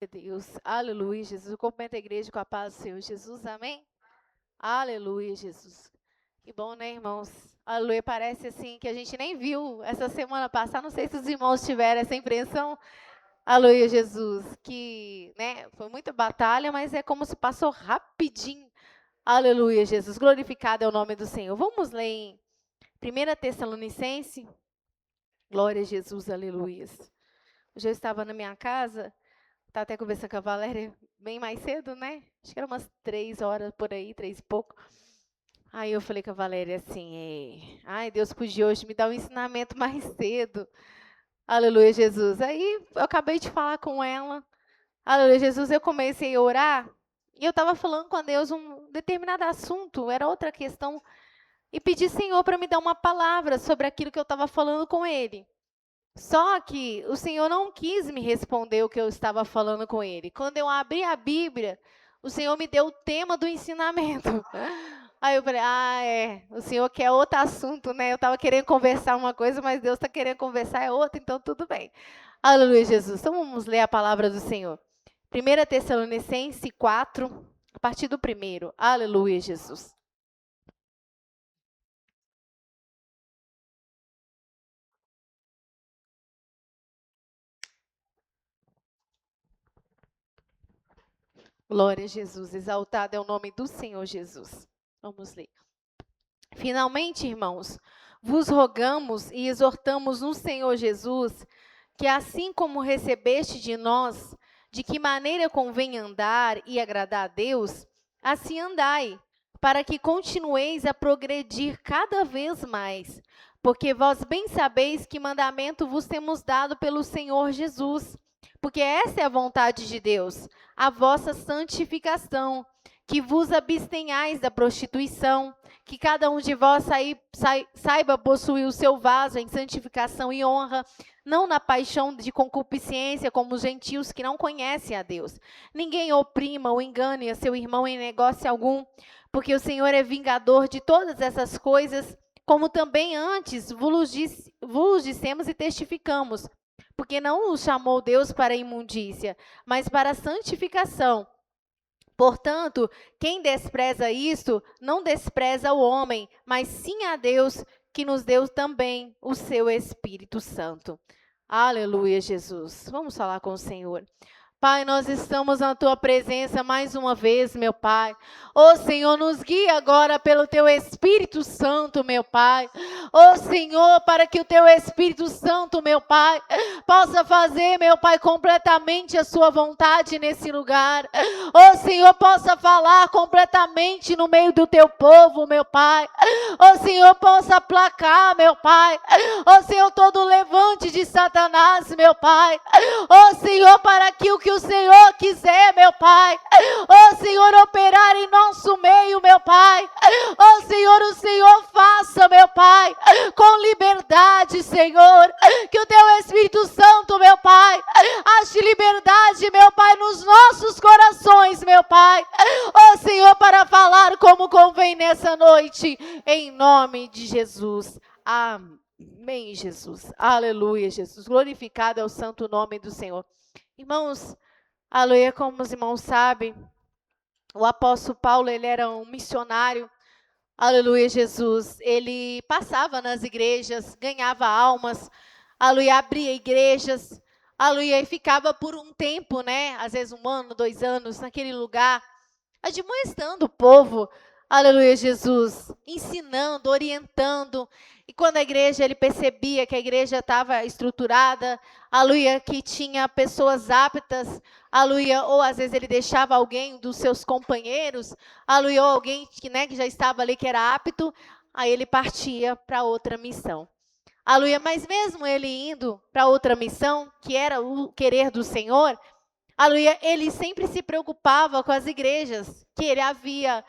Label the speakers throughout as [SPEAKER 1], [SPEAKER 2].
[SPEAKER 1] Deus, aleluia, Jesus. Eu cumprimento a igreja com a paz do Senhor Jesus, amém? Aleluia, Jesus. Que bom, né, irmãos? Aleluia, parece assim que a gente nem viu essa semana passada. Não sei se os irmãos tiveram essa impressão. Aleluia, Jesus. Que, né, foi muita batalha, mas é como se passou rapidinho. Aleluia, Jesus. Glorificado é o nome do Senhor. Vamos ler em 1 Tessalonicense. Glória a Jesus, aleluia. Hoje eu estava na minha casa. Tá até conversando com a Valéria bem mais cedo, né? Acho que era umas 3 horas por aí, 3 e pouco. Aí eu falei com a Valéria assim, ai, Deus podia hoje me dar um ensinamento mais cedo. Aleluia, Jesus. Aí eu acabei de falar com ela. Aleluia, Jesus, eu comecei a orar e eu estava falando com Deus um determinado assunto, era outra questão, e pedi, Senhor, para me dar uma palavra sobre aquilo que eu estava falando com Ele. Só que o Senhor não quis me responder o que eu estava falando com ele. Quando eu abri a Bíblia, o Senhor me deu o tema do ensinamento. Aí eu falei, o Senhor quer outro assunto, né? Eu estava querendo conversar uma coisa, mas Deus está querendo conversar outra, então tudo bem. Aleluia, Jesus. Então vamos ler a palavra do Senhor. 1 Tessalonicense 4, a partir do 1. Aleluia, Jesus. Glória a Jesus. Exaltado é o nome do Senhor Jesus. Vamos ler. Finalmente, irmãos, vos rogamos e exortamos no Senhor Jesus, que assim como recebeste de nós, de que maneira convém andar e agradar a Deus, assim andai, para que continueis a progredir cada vez mais. Porque vós bem sabeis que mandamento vos temos dado pelo Senhor Jesus. Porque essa é a vontade de Deus, a vossa santificação, que vos abstenhais da prostituição, que cada um de vós saiba possuir o seu vaso em santificação e honra, não na paixão de concupiscência, como os gentios que não conhecem a Deus. Ninguém oprima ou engane a seu irmão em negócio algum, porque o Senhor é vingador de todas essas coisas, como também antes vos dissemos e testificamos, porque não os chamou Deus para a imundícia, mas para a santificação. Portanto, quem despreza isto, não despreza o homem, mas sim a Deus, que nos deu também o seu Espírito Santo. Aleluia, Jesus. Vamos falar com o Senhor. Pai, nós estamos na Tua presença mais uma vez, meu Pai. Ô Senhor, nos guia agora pelo Teu Espírito Santo, meu Pai. Ô Senhor, para que o Teu Espírito Santo, meu Pai, possa fazer, meu Pai, completamente a Sua vontade nesse lugar. Ô Senhor, possa falar completamente no meio do Teu povo, meu Pai. Ô Senhor, possa aplacar, meu Pai. Ô Senhor, todo levante de Satanás, meu Pai. Ô Senhor, para que o Senhor quiser, meu Pai. Ô Senhor, operar em nosso meio, meu Pai. Ô Senhor, o Senhor faça, meu Pai, com liberdade, Senhor. Que o Teu Espírito Santo, meu Pai, ache liberdade, meu Pai, nos nossos corações, meu Pai. Ô Senhor, para falar como convém nessa noite, em nome de Jesus. Amém, Jesus. Aleluia, Jesus. Glorificado é o santo nome do Senhor. Irmãos, aleluia, como os irmãos sabem, o apóstolo Paulo, ele era um missionário. Aleluia, Jesus. Ele passava nas igrejas, ganhava almas, aleluia, abria igrejas, aleluia, e ficava por um tempo, né? Às vezes 1 ano, 2 anos, naquele lugar, admoestando o povo, aleluia, Jesus, ensinando, orientando. E quando a igreja, ele percebia que a igreja estava estruturada, aleluia, que tinha pessoas aptas, aleluia, ou às vezes ele deixava alguém dos seus companheiros, aleluia, ou alguém que, né, que já estava ali, que era apto, aí ele partia para outra missão. Aleluia, mas mesmo ele indo para outra missão, que era o querer do Senhor, aleluia, ele sempre se preocupava com as igrejas que ele havia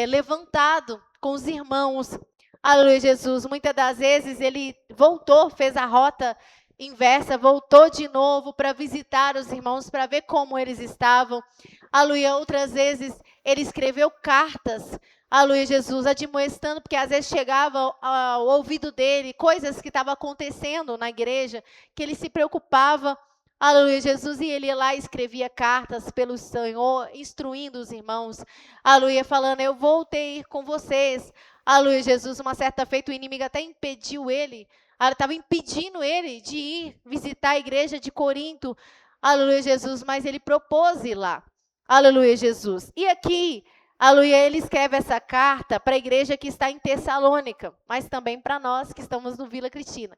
[SPEAKER 1] levantado com os irmãos. Aleluia, Jesus. Muitas das vezes ele voltou, fez a rota inversa, voltou de novo para visitar os irmãos, para ver como eles estavam. Aleluia, outras vezes ele escreveu cartas, aleluia, Jesus, admoestando, porque às vezes chegava ao ouvido dele coisas que estavam acontecendo na igreja, que ele se preocupava, Aleluia, Jesus, e ele ia lá e escrevia cartas pelo Senhor, instruindo os irmãos. Aleluia, falando, eu vou ter ir com vocês. Aleluia, Jesus, uma certa feita o inimigo até impediu ele, estava impedindo ele de ir visitar a igreja de Corinto. Aleluia, Jesus, mas ele propôs ir lá. Aleluia, Jesus. E aqui, aleluia, ele escreve essa carta para a igreja que está em Tessalônica, mas também para nós que estamos no Vila Cristina.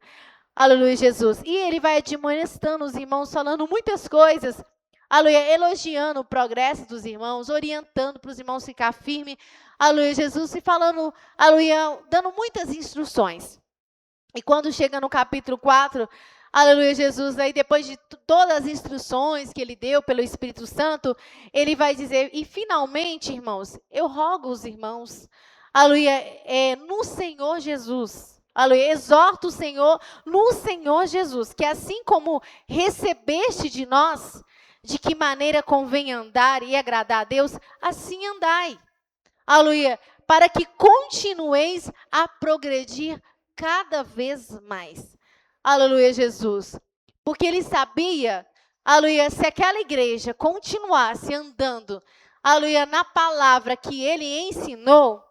[SPEAKER 1] Aleluia, Jesus. E ele vai admoestando os irmãos, falando muitas coisas. Aleluia, elogiando o progresso dos irmãos, orientando para os irmãos ficar firmes. Aleluia, Jesus. E falando, aleluia, dando muitas instruções. E quando chega no capítulo 4, aleluia, Jesus, aí depois de todas as instruções que ele deu pelo Espírito Santo, ele vai dizer, e finalmente, irmãos, eu rogo os irmãos, aleluia, no Senhor Jesus. Aleluia, exorta o Senhor no Senhor Jesus, que assim como recebeste de nós, de que maneira convém andar e agradar a Deus, assim andai. Aleluia, para que continueis a progredir cada vez mais. Aleluia, Jesus. Porque ele sabia, aleluia, se aquela igreja continuasse andando, aleluia, na palavra que ele ensinou,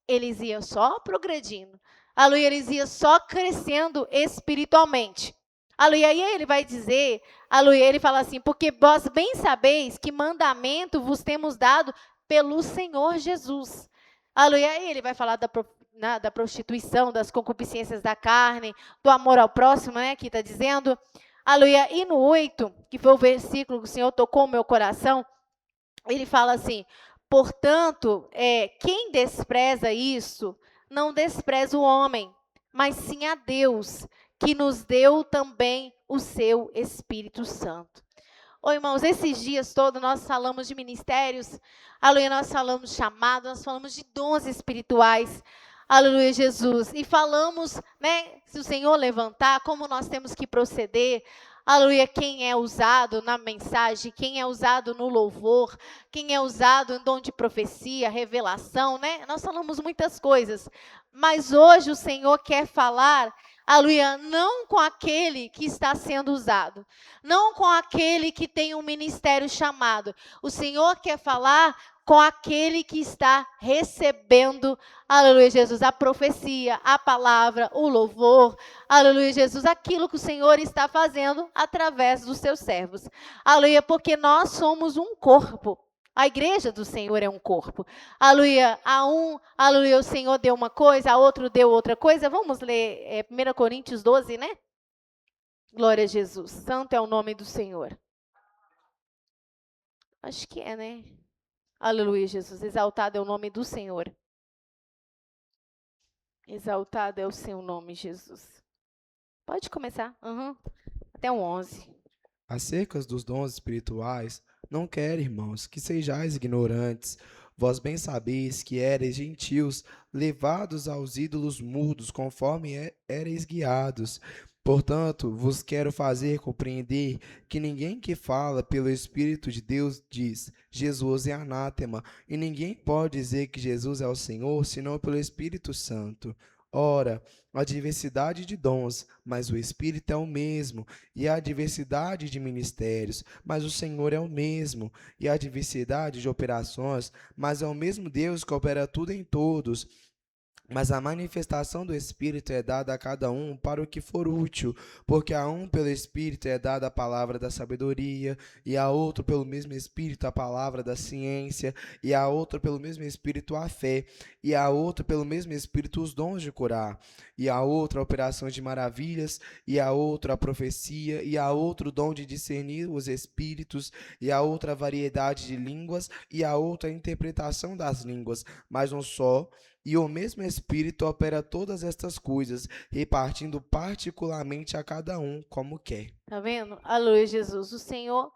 [SPEAKER 1] eles iam só progredindo. Aleluia, eles iam só crescendo espiritualmente. Aleluia, e aí ele vai dizer, aleluia, ele fala assim, porque vós bem sabeis que mandamento vos temos dado pelo Senhor Jesus. Aleluia, e ele vai falar da prostituição, das concupiscências da carne, do amor ao próximo, né, que está dizendo. Aleluia, e no 8, que foi o versículo que o Senhor tocou no meu coração, ele fala assim, portanto, quem despreza isso, não despreza o homem, mas sim a Deus, que nos deu também o seu Espírito Santo. Ô, irmãos, esses dias todos nós falamos de ministérios, aleluia, nós falamos de chamado, nós falamos de dons espirituais, aleluia, Jesus, e falamos, né, se o Senhor levantar, como nós temos que proceder, aleluia, quem é usado na mensagem, quem é usado no louvor, quem é usado em dom de profecia, revelação, né? Nós falamos muitas coisas, mas hoje o Senhor quer falar, aleluia, não com aquele que está sendo usado, não com aquele que tem um ministério chamado. O Senhor quer falar com aquele que está recebendo, aleluia, Jesus, a profecia, a palavra, o louvor, aleluia, Jesus, aquilo que o Senhor está fazendo através dos seus servos. Aleluia, porque nós somos um corpo. A igreja do Senhor é um corpo. Aleluia, aleluia, o Senhor deu uma coisa, a outro deu outra coisa. Vamos ler 1 Coríntios 12, né? Glória a Jesus. Santo é o nome do Senhor. Acho que é, né? Aleluia, Jesus. Exaltado é o nome do Senhor. Exaltado é o seu nome, Jesus. Pode começar. Até o 11.
[SPEAKER 2] Acerca dos dons espirituais, não quero, irmãos, que sejais ignorantes. Vós bem sabeis que éreis gentios, levados aos ídolos mudos, conforme éreis guiados. Portanto, vos quero fazer compreender que ninguém que fala pelo Espírito de Deus diz, Jesus é anátema, e ninguém pode dizer que Jesus é o Senhor, senão pelo Espírito Santo. Ora, a diversidade de dons, mas o Espírito é o mesmo, e a diversidade de ministérios, mas o Senhor é o mesmo, e a diversidade de operações, mas é o mesmo Deus que opera tudo em todos. Mas a manifestação do Espírito é dada a cada um para o que for útil, porque a um pelo Espírito é dada a palavra da sabedoria, e a outro pelo mesmo Espírito a palavra da ciência, e a outro pelo mesmo Espírito a fé, e a outro pelo mesmo Espírito os dons de curar, e a outra a operação de maravilhas, e a outra a profecia, e a outro o dom de discernir os espíritos, e a outra a variedade de línguas, e a outra a interpretação das línguas, mas um só e o mesmo Espírito opera todas estas coisas, repartindo particularmente a cada um como quer.
[SPEAKER 1] Tá vendo? Aleluia, Jesus. O Senhor,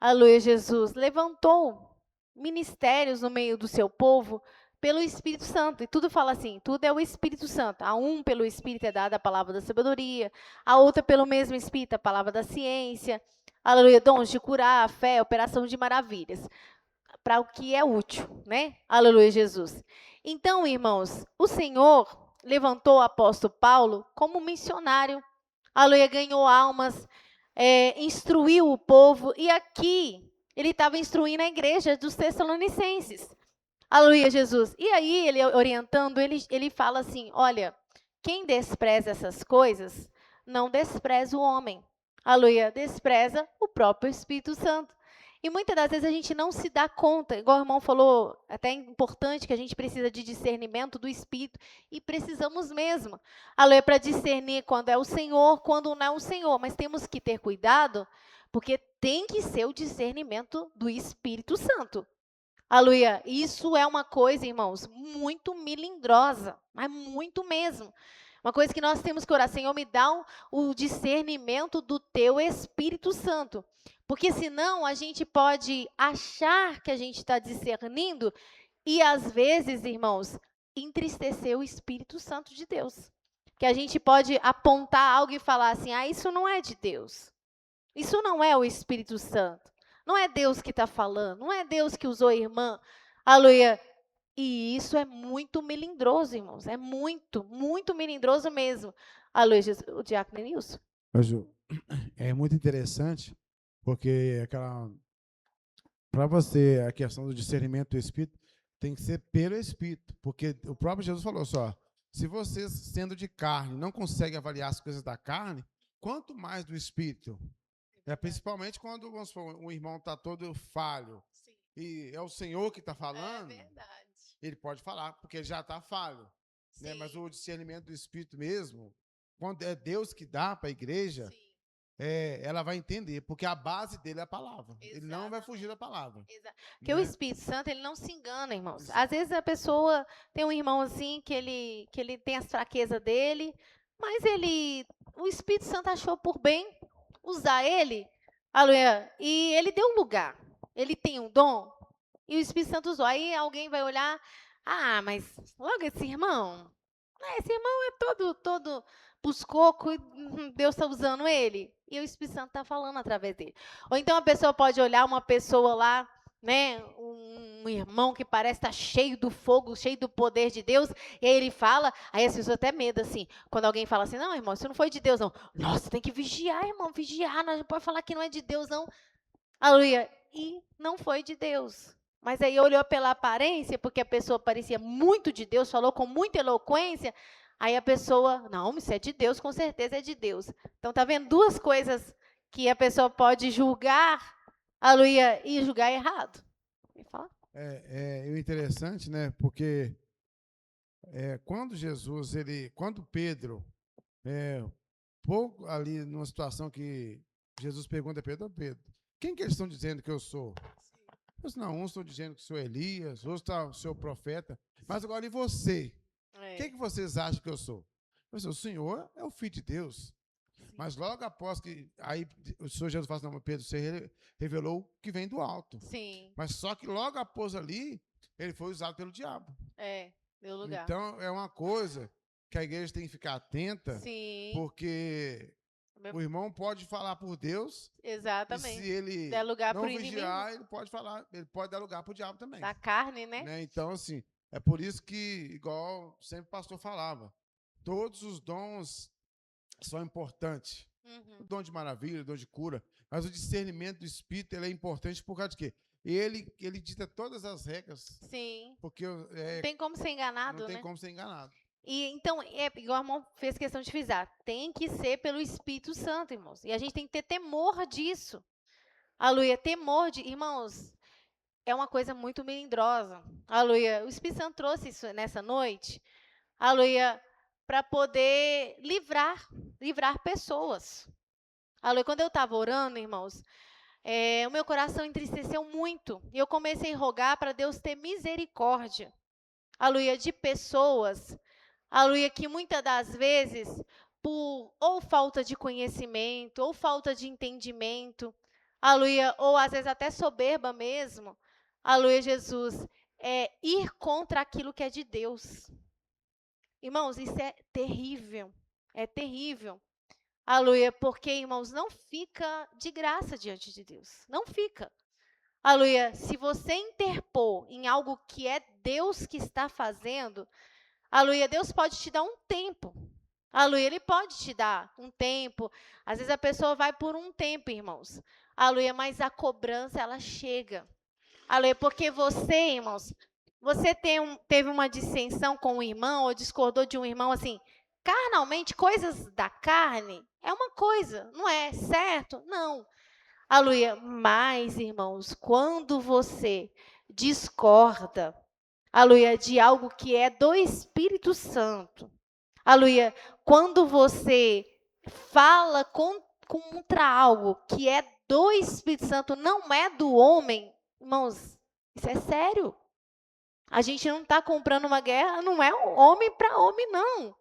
[SPEAKER 1] aleluia, Jesus, levantou ministérios no meio do seu povo pelo Espírito Santo. E tudo fala assim, tudo é o Espírito Santo. A um pelo Espírito é dada a palavra da sabedoria, a outra pelo mesmo Espírito a palavra da ciência. Aleluia, dons de curar, a fé, operação de maravilhas. Para o que é útil, né? Aleluia, Jesus. Então, irmãos, o Senhor levantou o apóstolo Paulo como missionário. Aleluia, ganhou almas. instruiu o povo, e aqui ele estava instruindo a igreja dos Tessalonicenses. Aleluia, Jesus. E aí, ele orientando, ele fala assim: olha, quem despreza essas coisas, não despreza o homem. Aleluia, despreza o próprio Espírito Santo. E muitas das vezes a gente não se dá conta, igual o irmão falou, até é importante que a gente precisa de discernimento do Espírito, e precisamos mesmo. Aleluia, para discernir quando é o Senhor, quando não é o Senhor. Mas temos que ter cuidado, porque tem que ser o discernimento do Espírito Santo. Aleluia. Isso é uma coisa, irmãos, muito melindrosa, mas muito mesmo. Uma coisa que nós temos que orar: Senhor, me dá o discernimento do teu Espírito Santo. Porque senão a gente pode achar que a gente está discernindo e, às vezes, irmãos, entristecer o Espírito Santo de Deus. Que a gente pode apontar algo e falar assim: ah, isso não é de Deus. Isso não é o Espírito Santo. Não é Deus que está falando. Não é Deus que usou a irmã. Aleluia. E isso é muito melindroso, irmãos. É muito, muito melindroso mesmo. Aleluia, o diácono Nilson.
[SPEAKER 3] Mas é muito interessante, porque para você, a questão do discernimento do Espírito tem que ser pelo Espírito, porque o próprio Jesus falou só: se você, sendo de carne, não consegue avaliar as coisas da carne, quanto mais do Espírito? Principalmente quando, vamos supor, um irmão está todo falho, sim, e é o Senhor que está falando, ele pode falar, porque ele já está falho. Né? Mas o discernimento do Espírito mesmo, quando é Deus que dá para a igreja, ela vai entender, porque a base dele é a palavra. Exatamente. Ele não vai fugir da palavra.
[SPEAKER 1] Porque o Espírito Santo, ele não se engana, irmãos. Exato. Às vezes a pessoa tem um irmão assim, que ele tem as fraquezas dele, mas o Espírito Santo achou por bem usar ele, aleluia, e ele deu um lugar. Ele tem um dom, e o Espírito Santo usou. Aí alguém vai olhar: ah, mas logo esse irmão é todo buscoco, e Deus está usando ele. E o Espírito Santo está falando através dele. Ou então a pessoa pode olhar uma pessoa lá, né, um irmão que parece estar cheio do fogo, cheio do poder de Deus, e aí ele fala, aí as pessoas até medo, assim, quando alguém fala assim: não, irmão, isso não foi de Deus, não. Nossa, tem que vigiar, irmão, vigiar, não pode falar que não é de Deus, não. Aleluia. E não foi de Deus. Mas aí olhou pela aparência, porque a pessoa parecia muito de Deus, falou com muita eloquência, aí a pessoa: não, isso é de Deus, com certeza é de Deus. Então, tá vendo duas coisas que a pessoa pode julgar, aleluia, e julgar errado. Me fala.
[SPEAKER 3] É interessante, né? Porque quando Pedro, pouco ali numa situação que Jesus pergunta a Pedro: quem que eles estão dizendo que eu sou? Não, uns estão dizendo que sou Elias, outros estão o seu profeta. Mas agora, e você? Quem que vocês acham que eu sou? O Senhor é o Filho de Deus. Sim. Mas logo após que, aí o Senhor Jesus fala: não, Pedro, você revelou que vem do alto.
[SPEAKER 1] Sim.
[SPEAKER 3] Mas só que logo após ali, ele foi usado pelo diabo.
[SPEAKER 1] Deu lugar.
[SPEAKER 3] Então, é uma coisa que a igreja tem que ficar atenta.
[SPEAKER 1] Sim.
[SPEAKER 3] Porque o irmão pode falar por Deus.
[SPEAKER 1] Exatamente.
[SPEAKER 3] E se ele
[SPEAKER 1] der lugar
[SPEAKER 3] não vigiar, ele pode dar lugar para o diabo também.
[SPEAKER 1] Da carne, né?
[SPEAKER 3] Então, assim, é por isso que, igual sempre o pastor falava, todos os dons são importantes. Uhum. O dom de maravilha, o dom de cura, mas o discernimento do Espírito, ele é importante por causa de quê? Ele dita todas as regras.
[SPEAKER 1] Sim.
[SPEAKER 3] Porque
[SPEAKER 1] não tem como ser enganado,
[SPEAKER 3] não
[SPEAKER 1] né?
[SPEAKER 3] tem como ser enganado.
[SPEAKER 1] E então, igual o irmão fez questão de frisar, tem que ser pelo Espírito Santo, irmãos. E a gente tem que ter temor disso. Aleluia, temor de... Irmãos, é uma coisa muito melindrosa. Aleluia. O Espírito Santo trouxe isso nessa noite. Aleluia, para poder livrar pessoas. Aleluia. Quando eu estava orando, irmãos, o meu coração entristeceu muito. E eu comecei a rogar para Deus ter misericórdia. Aleluia, de pessoas, aleluia, que muitas das vezes, por ou falta de conhecimento, ou falta de entendimento, aleluia, ou às vezes até soberba mesmo, aleluia, Jesus, ir contra aquilo que é de Deus. Irmãos, isso é terrível, aleluia, porque, irmãos, não fica de graça diante de Deus, não fica. Aleluia, se você interpor em algo que é Deus que está fazendo, aleluia, Deus pode te dar um tempo, Aleluia, ele pode te dar um tempo. Às vezes a pessoa vai por um tempo, irmãos. Aleluia, mas a cobrança, ela chega. Aleluia, porque você, irmãos, você teve uma dissensão com um irmão ou discordou de um irmão, assim, carnalmente, coisas da carne é uma coisa, não é certo? Não. Aleluia, mas, irmãos, quando você discorda, aleluia, de algo que é do Espírito Santo, aleluia, quando você fala contra algo que é do Espírito Santo, não é do homem, irmãos, isso é sério. A gente não está comprando uma guerra, não é homem para homem, não.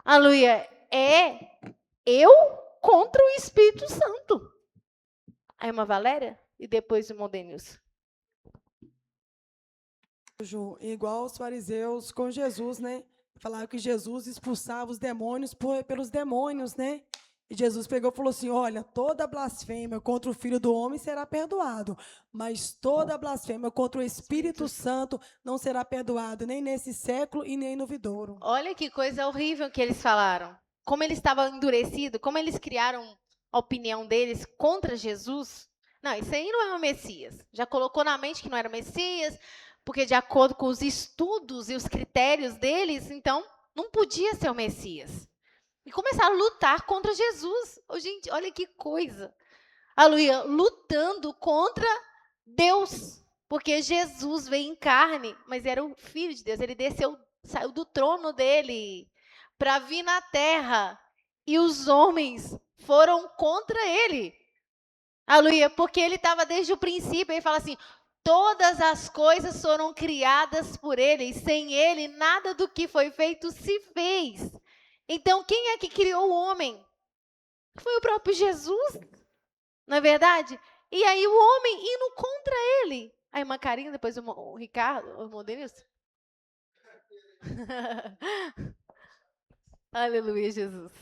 [SPEAKER 1] Aleluia, é eu contra o Espírito Santo. A irmã Valéria e depois o irmão Denilson.
[SPEAKER 4] Ju, igual os fariseus com Jesus, né? Falaram que Jesus expulsava os demônios pelos demônios, né? E Jesus pegou e falou assim: olha, toda blasfêmia contra o Filho do Homem será perdoado, mas toda blasfêmia contra o Espírito Santo não será perdoado, nem nesse século e nem no vindouro.
[SPEAKER 1] Olha que coisa horrível que eles falaram. Como eles estavam endurecidos, como eles criaram a opinião deles contra Jesus. Não, isso aí não é o Messias. Já colocou na mente que não era o Messias, porque de acordo com os estudos e os critérios deles, então não podia ser o Messias. E começaram a lutar contra Jesus. Oh, gente, olha que coisa. Aleluia, lutando contra Deus. Porque Jesus veio em carne, mas era o Filho de Deus. Ele desceu, saiu do trono dele para vir na terra. E os homens foram contra ele. Aleluia, porque ele estava desde o princípio. Ele fala assim: todas as coisas foram criadas por ele, e sem ele nada do que foi feito se fez. Então, quem é que criou o homem? Foi o próprio Jesus, não é verdade? E aí o homem indo contra ele. A irmã Karina, depois o Ricardo, o irmão Denilson. Aleluia, Jesus.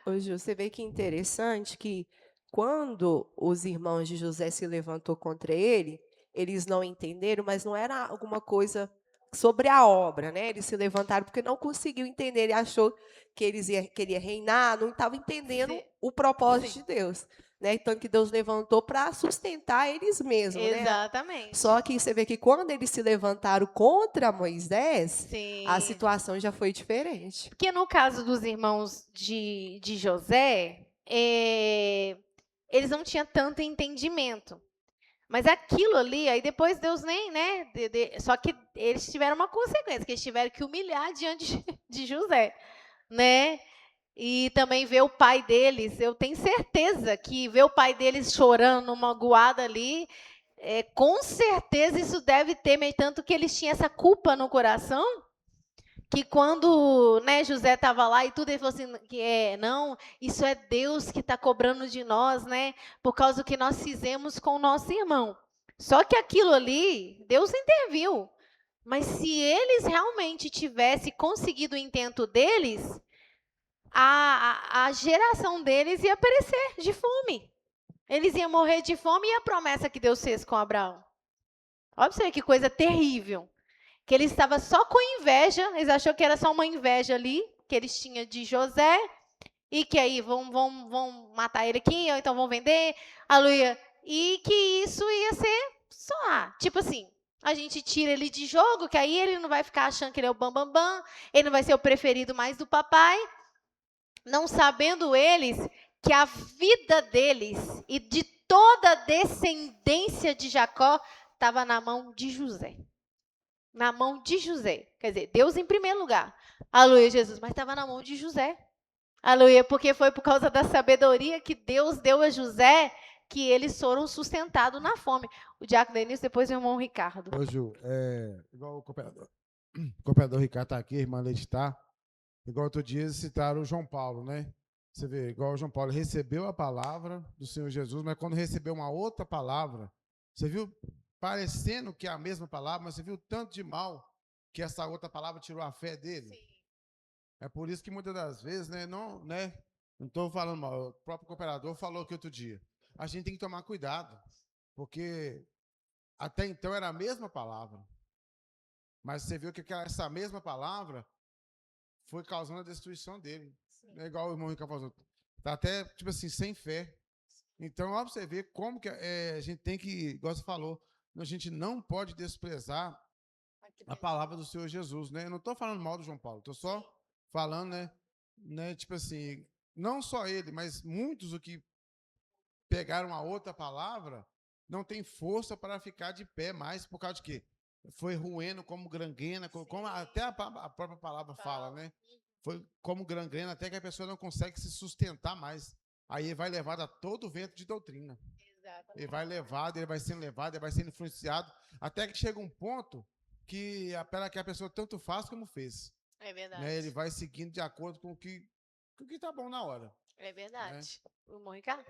[SPEAKER 5] Ô, Ju, você vê que interessante que quando os irmãos de José se levantou contra ele, eles não entenderam, mas não era alguma coisa sobre a obra, né? Eles se levantaram porque não conseguiu entender, ele achou que queria reinar, não estava entendendo
[SPEAKER 1] Sim.
[SPEAKER 5] o propósito
[SPEAKER 1] Sim.
[SPEAKER 5] de Deus, né? Então que Deus levantou para sustentar eles mesmos, né?
[SPEAKER 1] Exatamente.
[SPEAKER 5] Só que você vê que quando eles se levantaram contra Moisés,
[SPEAKER 1] Sim.
[SPEAKER 5] a situação já foi diferente.
[SPEAKER 1] Porque no caso dos irmãos de José, eles não tinham tanto entendimento. Mas aquilo ali, aí depois Deus nem, né? Só que eles tiveram uma consequência, que eles tiveram que humilhar diante de José, né? E também ver o pai deles, eu tenho certeza que ver o pai deles chorando numa magoada ali, com certeza isso deve ter, meio tanto que eles tinham essa culpa no coração, que quando, né, José estava lá e tudo, ele falou assim, não, isso é Deus que está cobrando de nós, né, por causa do que nós fizemos com o nosso irmão. Só que aquilo ali, Deus interviu. Mas se eles realmente tivessem conseguido o intento deles, a geração deles ia perecer de fome. Eles iam morrer de fome, e a promessa que Deus fez com Abraão? Olha para você ver que coisa terrível. Que ele estava só com inveja, eles acharam que era só uma inveja ali, que eles tinham de José, e que aí vão matar ele aqui, ou então vão vender, aleluia. E que isso ia ser só, tipo assim, a gente tira ele de jogo, que aí ele não vai ficar achando que ele é o bambambam, bam, bam, ele não vai ser o preferido mais do papai, não sabendo eles que a vida deles e de toda a descendência de Jacó estava na mão de José. Na mão de José. Quer dizer, Deus em primeiro lugar. Aleluia, Jesus. Mas estava na mão de José. Aleluia, porque foi por causa da sabedoria que Deus deu a José que eles foram sustentados na fome. O diácono Denilson, depois o irmão Ricardo.
[SPEAKER 3] Ô, Ju, igual o cooperador Ricardo está aqui, a irmã Leite está. Igual outro dia citaram o João Paulo, né? Você vê, igual o João Paulo recebeu a palavra do Senhor Jesus, mas quando recebeu uma outra palavra, você viu, parecendo que é a mesma palavra, mas você viu tanto de mal que essa outra palavra tirou a fé dele. Sim. É por isso que muitas das vezes, não estou falando mal, o próprio cooperador falou aqui outro dia. A gente tem que tomar cuidado, porque até então era a mesma palavra, mas você viu que essa mesma palavra foi causando a destruição dele. É igual o irmão Ricardo falou. Tá até, tipo assim, sem fé. Então, ó, pra você ver como que a gente tem que, igual você falou, a gente não pode desprezar a palavra do Senhor Jesus, né? Eu não estou falando mal do João Paulo, estou só falando, né? Tipo assim, não só ele, mas muitos o que pegaram a outra palavra não tem força para ficar de pé mais, por causa de quê? Foi ruendo como gangrena, como até a própria palavra fala, né? Foi como gangrena, até que a pessoa não consegue se sustentar mais. Aí ele vai levado a todo vento de doutrina. Ele vai levado, ele vai sendo levado, ele vai sendo influenciado, até que chega um ponto que a pessoa tanto faz como fez.
[SPEAKER 1] É verdade.
[SPEAKER 3] Né? Ele vai seguindo de acordo com o que tá bom na hora.
[SPEAKER 1] É verdade. O irmão Ricardo?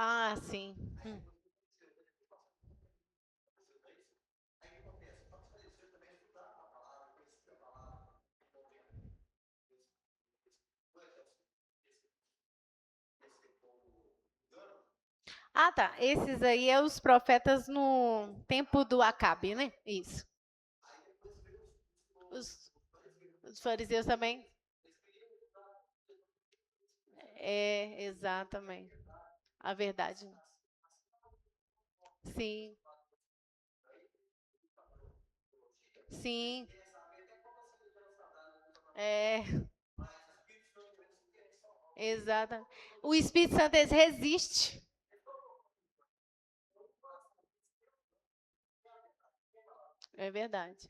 [SPEAKER 1] Ah, sim. Ah, tá. Esses aí é os profetas no tempo do Acabe, né? Isso. Os fariseus também. É, exatamente. A verdade. Sim. Sim. É. Exato. O Espírito Santo resiste. É verdade.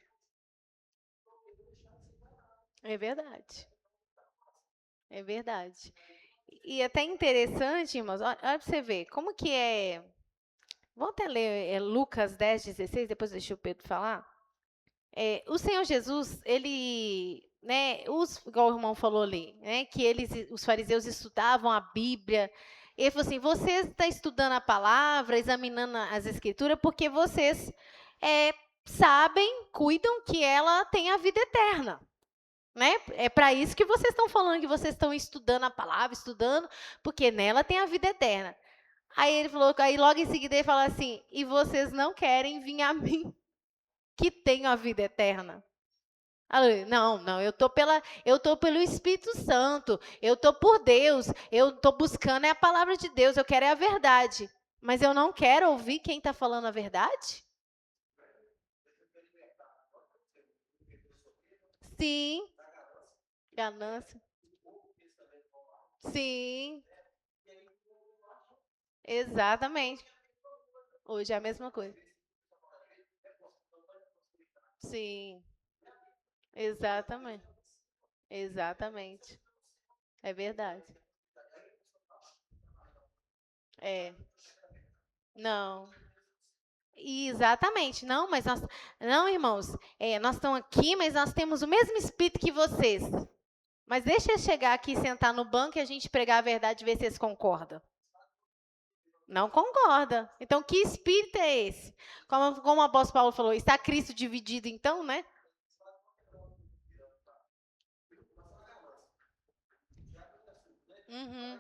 [SPEAKER 1] É verdade. É verdade. E até interessante, irmãos, olha para você ver, como que é... Vamos até ler Lucas 10:16, depois deixa o Pedro falar. O Senhor Jesus, ele, né, igual o irmão falou ali, né, que os fariseus estudavam a Bíblia. Ele falou assim, vocês estão estudando a palavra, examinando as escrituras, porque vocês sabem, cuidam que ela tem a vida eterna. Né? É para isso que vocês estão falando, que vocês estão estudando a palavra, porque nela tem a vida eterna. Aí ele falou, aí logo em seguida ele fala assim, e vocês não querem vir a mim, que tenho a vida eterna. Não, eu tô pelo Espírito Santo, eu tô por Deus, eu tô buscando a palavra de Deus, eu quero a verdade. Mas eu não quero ouvir quem está falando a verdade? Sim. Ganância. Sim. Exatamente. Hoje é a mesma coisa. Sim. Exatamente. Exatamente. É verdade. Não. Exatamente. Não, mas não, irmãos, nós estamos aqui, mas nós temos o mesmo espírito que vocês. Mas deixa eu chegar aqui, sentar no banco e a gente pregar a verdade e ver se eles concordam. Não concorda. Então, que espírito é esse? Como o apóstolo Paulo falou, está Cristo dividido então, né? Uhum.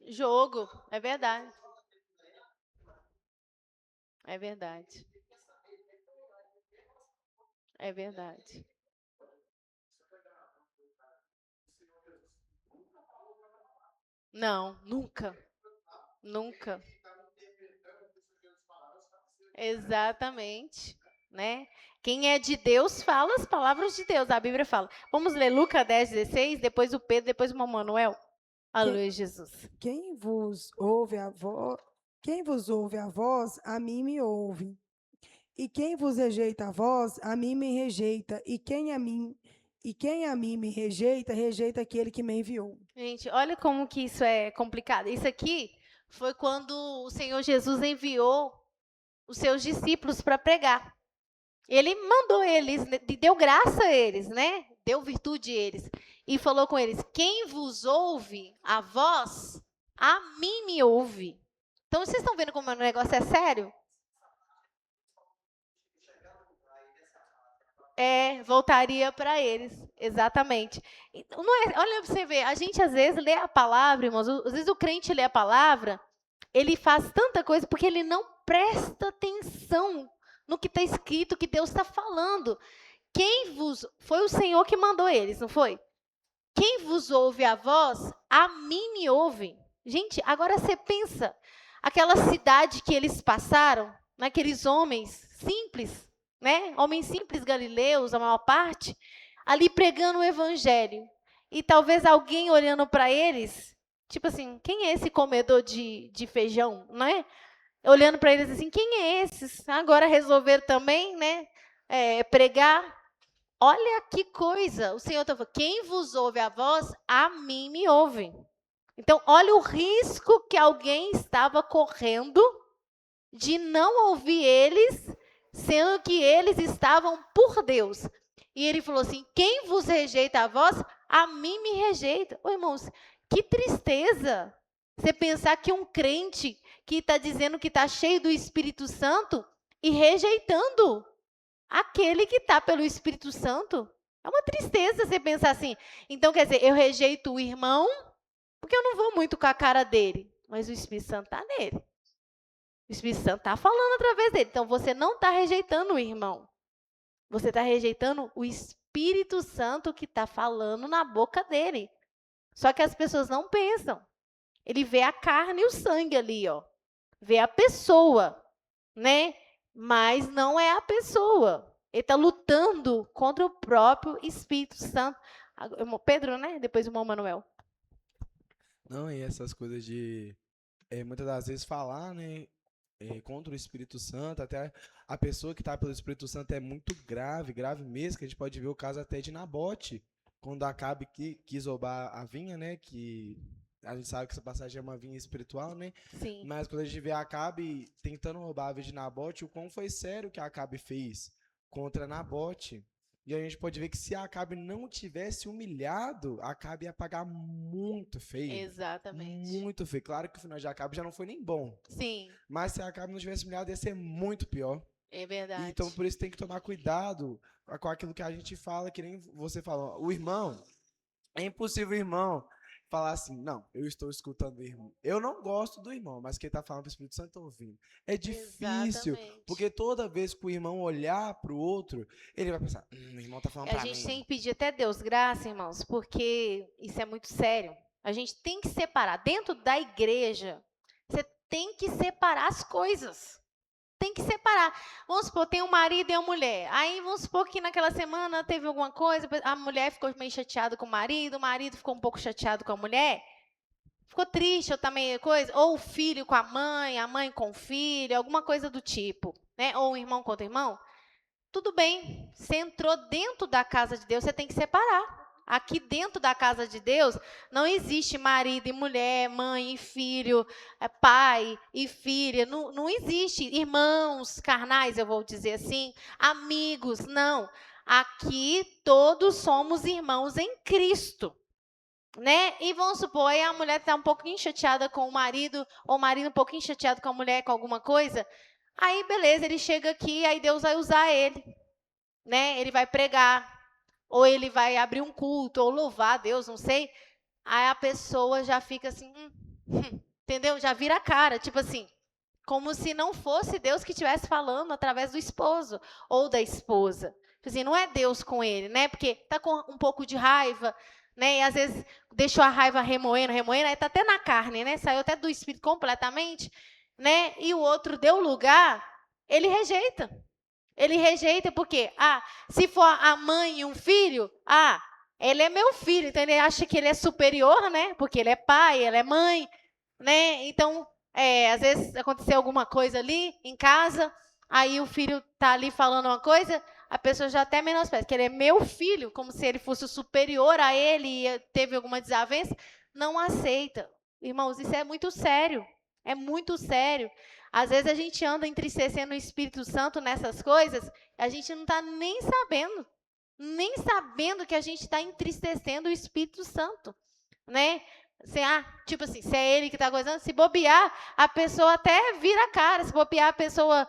[SPEAKER 1] Jogo, é verdade. É verdade. É verdade. Não, nunca. Nunca. Exatamente, né? Quem é de Deus fala as palavras de Deus. A Bíblia fala. Vamos ler Lucas 10:16, depois o Pedro, depois o Manuel. Aleluia, Jesus.
[SPEAKER 4] Quem vos ouve a voz, a mim me ouve. E quem vos rejeita a vós, a mim me rejeita. E quem a mim me rejeita, rejeita aquele que me enviou.
[SPEAKER 1] Gente, olha como que isso é complicado. Isso aqui foi quando o Senhor Jesus enviou os seus discípulos para pregar. Ele mandou eles, deu graça a eles, né? Deu virtude a eles. E falou com eles, quem vos ouve a voz, a mim me ouve. Então, vocês estão vendo como o negócio é sério? voltaria para eles, exatamente. Então, não é, olha para você ver, a gente às vezes lê a palavra, irmãos, às vezes o crente lê a palavra, ele faz tanta coisa porque ele não presta atenção no que está escrito, que Deus está falando. Foi o Senhor que mandou eles, não foi? Quem vos ouve a voz, a mim me ouve. Gente, agora você pensa, aquela cidade que eles passaram, naqueles homens simples, né? Homens simples galileus, a maior parte, ali pregando o evangelho. E talvez alguém olhando para eles, tipo assim, quem é esse comedor de feijão, né? Olhando para eles assim, quem é esses? Agora resolveram também, né? Pregar. Olha que coisa, o Senhor está falando, quem vos ouve a voz, a mim me ouve. Então, olha o risco que alguém estava correndo de não ouvir eles, sendo que eles estavam por Deus. E ele falou assim, quem vos rejeita a voz, a mim me rejeita. Ô, irmãos, que tristeza você pensar que um crente que está dizendo que está cheio do Espírito Santo e rejeitando aquele que está pelo Espírito Santo. É uma tristeza você pensar assim. Então, quer dizer, eu rejeito o irmão, porque eu não vou muito com a cara dele, mas o Espírito Santo está nele. O Espírito Santo está falando através dele. Então, você não está rejeitando o irmão. Você está rejeitando o Espírito Santo que está falando na boca dele. Só que as pessoas não pensam. Ele vê a carne e o sangue ali, ó. Vê a pessoa, né? Mas não é a pessoa. Ele está lutando contra o próprio Espírito Santo. Pedro, né? Depois o irmão Manuel.
[SPEAKER 2] Não, e essas coisas de muitas das vezes falar, né, contra o Espírito Santo, até a pessoa que está pelo Espírito Santo é muito grave, grave mesmo, que a gente pode ver o caso até de Nabote, quando Acabe quis roubar a vinha, né, que a gente sabe que essa passagem é uma vinha espiritual, né?
[SPEAKER 1] Sim.
[SPEAKER 2] Mas quando a gente vê Acabe tentando roubar a vinha de Nabote, o quão foi sério que Acabe fez contra Nabote. E a gente pode ver que se Acabe não tivesse humilhado, Acabe ia pagar muito feio.
[SPEAKER 1] Exatamente.
[SPEAKER 2] Muito feio. Claro que o final de Acabe já não foi nem bom.
[SPEAKER 1] Sim.
[SPEAKER 2] Mas se Acabe não tivesse humilhado, ia ser muito pior.
[SPEAKER 1] É verdade.
[SPEAKER 2] Então, por isso tem que tomar cuidado com aquilo que a gente fala, que nem você falou. O irmão, é impossível o irmão falar assim, não, eu estou escutando o irmão. Eu não gosto do irmão, mas quem está falando para o Espírito Santo está ouvindo. É difícil,
[SPEAKER 1] Exatamente.
[SPEAKER 2] porque toda vez que o irmão olhar para o outro, ele vai pensar, o irmão está falando para mim.
[SPEAKER 1] A gente tem que pedir até Deus graça, irmãos, porque isso é muito sério. A gente tem que separar. Dentro da igreja, você tem que separar as coisas. Tem que separar. Vamos supor, tem um marido e uma mulher. Aí vamos supor que naquela semana teve alguma coisa, a mulher ficou meio chateada com o marido ficou um pouco chateado com a mulher. Ficou triste, ou também coisa, ou o filho com a mãe com o filho, alguma coisa do tipo, né? Ou o irmão contra o irmão. Tudo bem, você entrou dentro da casa de Deus, você tem que separar. Aqui dentro da casa de Deus, não existe marido e mulher, mãe e filho, pai e filha, não existe irmãos carnais, eu vou dizer assim, amigos, não. Aqui todos somos irmãos em Cristo, né? E vamos supor, aí a mulher está um pouquinho chateada com o marido, ou o marido um pouquinho chateado com a mulher, com alguma coisa, aí beleza, ele chega aqui, aí Deus vai usar ele, né? Ele vai pregar. Ou ele vai abrir um culto, ou louvar a Deus, não sei. Aí a pessoa já fica assim, entendeu? Já vira a cara, tipo assim, como se não fosse Deus que estivesse falando através do esposo ou da esposa. Tipo assim, não é Deus com ele, né? Porque tá com um pouco de raiva, né? E às vezes deixou a raiva remoendo, aí tá até na carne, né? Saiu até do espírito completamente, né? E o outro deu lugar, ele rejeita. Ele rejeita porque, se for a mãe e um filho, ele é meu filho, então ele acha que ele é superior, né? Porque ele é pai, ela é mãe, né? Então, às vezes aconteceu alguma coisa ali em casa, aí o filho tá ali falando uma coisa, a pessoa já até menospreza, que ele é meu filho, como se ele fosse superior a ele e teve alguma desavença, não aceita. Irmãos, isso é muito sério, é muito sério. Às vezes a gente anda entristecendo o Espírito Santo nessas coisas, a gente não está nem sabendo que a gente está entristecendo o Espírito Santo, né? Tipo assim, se é ele que está gozando, se bobear, a pessoa até vira a cara, se bobear, a pessoa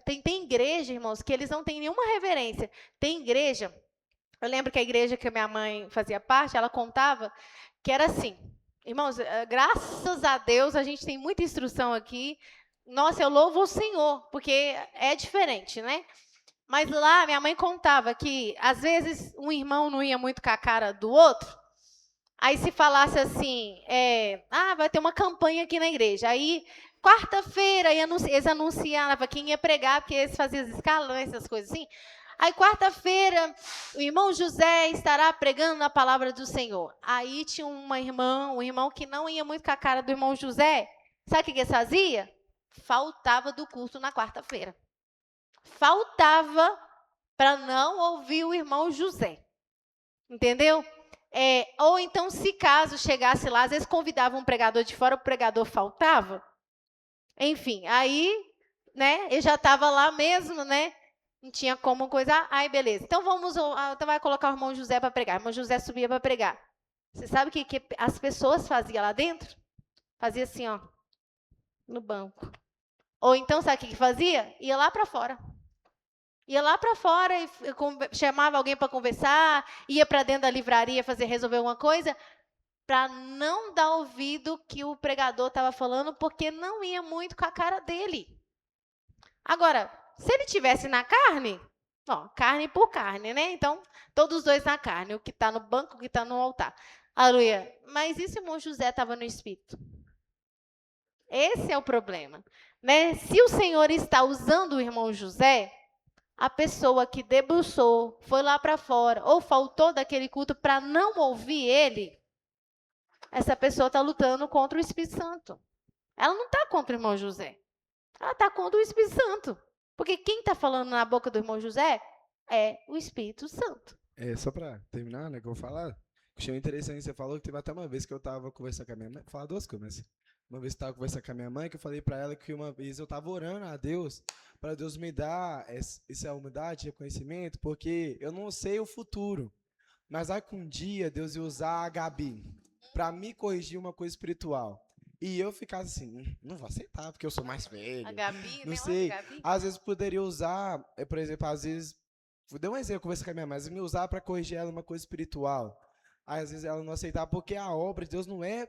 [SPEAKER 1] tem igreja, irmãos, que eles não têm nenhuma reverência. Tem igreja, eu lembro que a igreja que a minha mãe fazia parte, ela contava que era assim. Irmãos, graças a Deus a gente tem muita instrução aqui. Nossa, eu louvo o Senhor, porque é diferente, né? Mas lá, minha mãe contava que, às vezes, um irmão não ia muito com a cara do outro. Aí, se falasse assim, vai ter uma campanha aqui na igreja. Aí, quarta-feira, eles anunciavam quem ia pregar, porque eles faziam as escalões, essas coisas assim. Aí, quarta-feira, o irmão José estará pregando a palavra do Senhor. Aí, tinha um irmão que não ia muito com a cara do irmão José. Sabe o que eles faziam? Faltava do culto na quarta-feira. Faltava para não ouvir o irmão José. Entendeu? Ou então, se caso chegasse lá, às vezes convidavam um pregador de fora, o pregador faltava. Enfim, aí, né, eu já estava lá mesmo, né? Não tinha como coisar. Aí, beleza. Então, então vai colocar o irmão José para pregar. O irmão José subia para pregar. Você sabe o que as pessoas faziam lá dentro? Fazia assim, ó, no banco. Ou então, sabe o que fazia? Ia lá para fora. Ia lá para fora e chamava alguém para conversar, ia para dentro da livraria resolver alguma coisa, para não dar ouvido que o pregador estava falando, porque não ia muito com a cara dele. Agora, se ele tivesse na carne, carne por carne, né? Então, todos os dois na carne, o que está no banco, o que está no altar. Aleluia. Mas e se o irmão José estava no Espírito? Esse é o problema, né? Se o Senhor está usando o irmão José, a pessoa que debruçou, foi lá para fora, ou faltou daquele culto para não ouvir ele, essa pessoa está lutando contra o Espírito Santo. Ela não está contra o irmão José. Ela está contra o Espírito Santo. Porque quem está falando na boca do irmão José é o Espírito Santo.
[SPEAKER 2] Só para terminar, né, que eu vou falar, achei interessante, você falou que teve até uma vez que eu estava conversando com a minha mãe, vou falar duas coisas. Uma vez eu estava conversando com a minha mãe, que eu falei para ela que uma vez eu estava orando a Deus, para Deus me dar essa humildade, reconhecimento, porque eu não sei o futuro, mas aí que um dia Deus ia usar a Gabi para me corrigir uma coisa espiritual. E eu ficasse assim, não vou aceitar, porque eu sou mais velho.
[SPEAKER 1] A Gabi,
[SPEAKER 2] não
[SPEAKER 1] né?
[SPEAKER 2] sei.
[SPEAKER 1] Gabi?
[SPEAKER 2] Às vezes poderia usar, por exemplo, às vezes, vou dar um exemplo, conversar com a minha mãe, mas me usar para corrigir ela uma coisa espiritual. Aí, às vezes ela não aceitava, porque a obra de Deus não é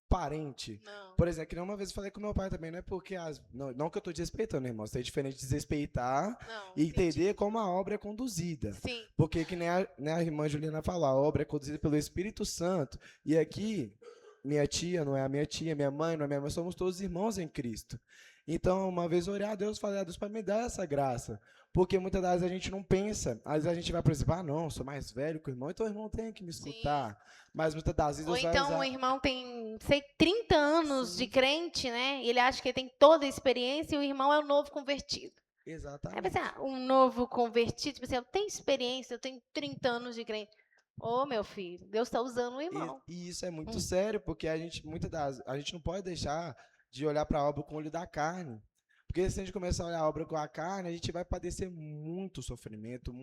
[SPEAKER 2] parente.
[SPEAKER 1] Não.
[SPEAKER 2] Por exemplo, que uma vez eu falei com meu pai também, não é porque não que eu estou desrespeitando, irmão, isso é diferente de desrespeitar e entender como a obra é conduzida.
[SPEAKER 1] Sim.
[SPEAKER 2] Porque que nem a irmã Juliana falou, a obra é conduzida pelo Espírito Santo. E aqui, minha tia não é a minha tia, minha mãe não é a minha mãe, somos todos irmãos em Cristo. Então, uma vez eu orei a Deus, falei a Deus para me dar essa graça. Porque muitas das vezes a gente não pensa. Às vezes a gente vai, por exemplo, não, sou mais velho que o irmão, então o irmão tem que me escutar. Sim. Mas muitas das vezes
[SPEAKER 1] Ou
[SPEAKER 2] Deus
[SPEAKER 1] então
[SPEAKER 2] vai usar...
[SPEAKER 1] o irmão tem, 30 anos de crente, né? E ele acha que ele tem toda a experiência e o irmão é o novo convertido.
[SPEAKER 2] Exatamente.
[SPEAKER 1] Aí você, um novo convertido, tipo assim, eu tenho experiência, eu tenho 30 anos de crente. Ô, meu filho, Deus está usando o irmão.
[SPEAKER 2] E isso é muito sério, porque a gente não pode deixar de olhar para a obra com o olho da carne. Porque se a gente começar a olhar a obra com a carne, a gente vai padecer muito sofrimento,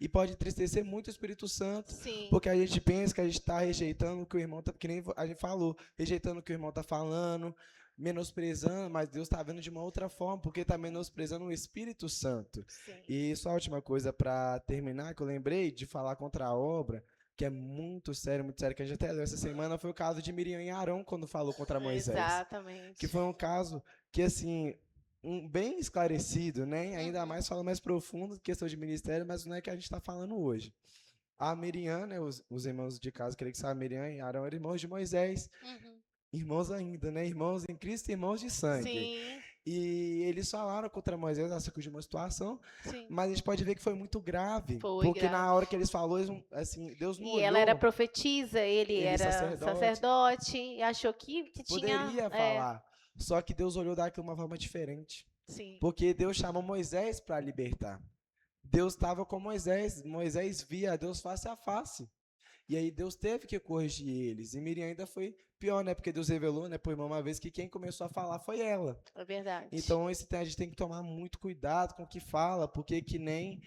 [SPEAKER 2] e pode entristecer muito o Espírito Santo.
[SPEAKER 1] Sim.
[SPEAKER 2] Porque a gente pensa que a gente está rejeitando o que o irmão está, que nem a gente falou, rejeitando o que o irmão está falando, menosprezando, mas Deus está vendo de uma outra forma, porque está menosprezando o Espírito Santo.
[SPEAKER 1] Sim.
[SPEAKER 2] E só a última coisa para terminar, que eu lembrei de falar contra a obra, que é muito sério, que a gente até leu essa semana, foi o caso de Miriam e Arão, quando falou contra Moisés.
[SPEAKER 1] Exatamente.
[SPEAKER 2] Que foi um caso que, assim, bem esclarecido, né? Ainda mais fala mais profundo, questão de ministério, mas não é que a gente está falando hoje. A Miriam, né, os irmãos de casa, aquele que sabe, Miriam e Arão eram irmãos de Moisés. Irmãos ainda, né? Irmãos em Cristo, irmãos de sangue.
[SPEAKER 1] Sim.
[SPEAKER 2] E eles falaram contra Moisés acerca de uma situação,
[SPEAKER 1] Sim.
[SPEAKER 2] mas a gente pode ver que foi muito grave.
[SPEAKER 1] Foi
[SPEAKER 2] porque
[SPEAKER 1] grave.
[SPEAKER 2] Na hora que eles falaram, assim, Deus não olhou.
[SPEAKER 1] E ela era profetisa, ele era sacerdote, e achou que
[SPEAKER 2] poderia falar. Só que Deus olhou daquilo de uma forma diferente.
[SPEAKER 1] Sim.
[SPEAKER 2] Porque Deus chamou Moisés para libertar. Deus estava com Moisés via Deus face a face. E aí Deus teve que corrigir eles. E Miriam ainda foi pior, né? Porque Deus revelou, né, por irmã, uma vez que quem começou a falar foi ela.
[SPEAKER 1] É verdade.
[SPEAKER 2] Então a gente tem que tomar muito cuidado com o que fala, porque que nem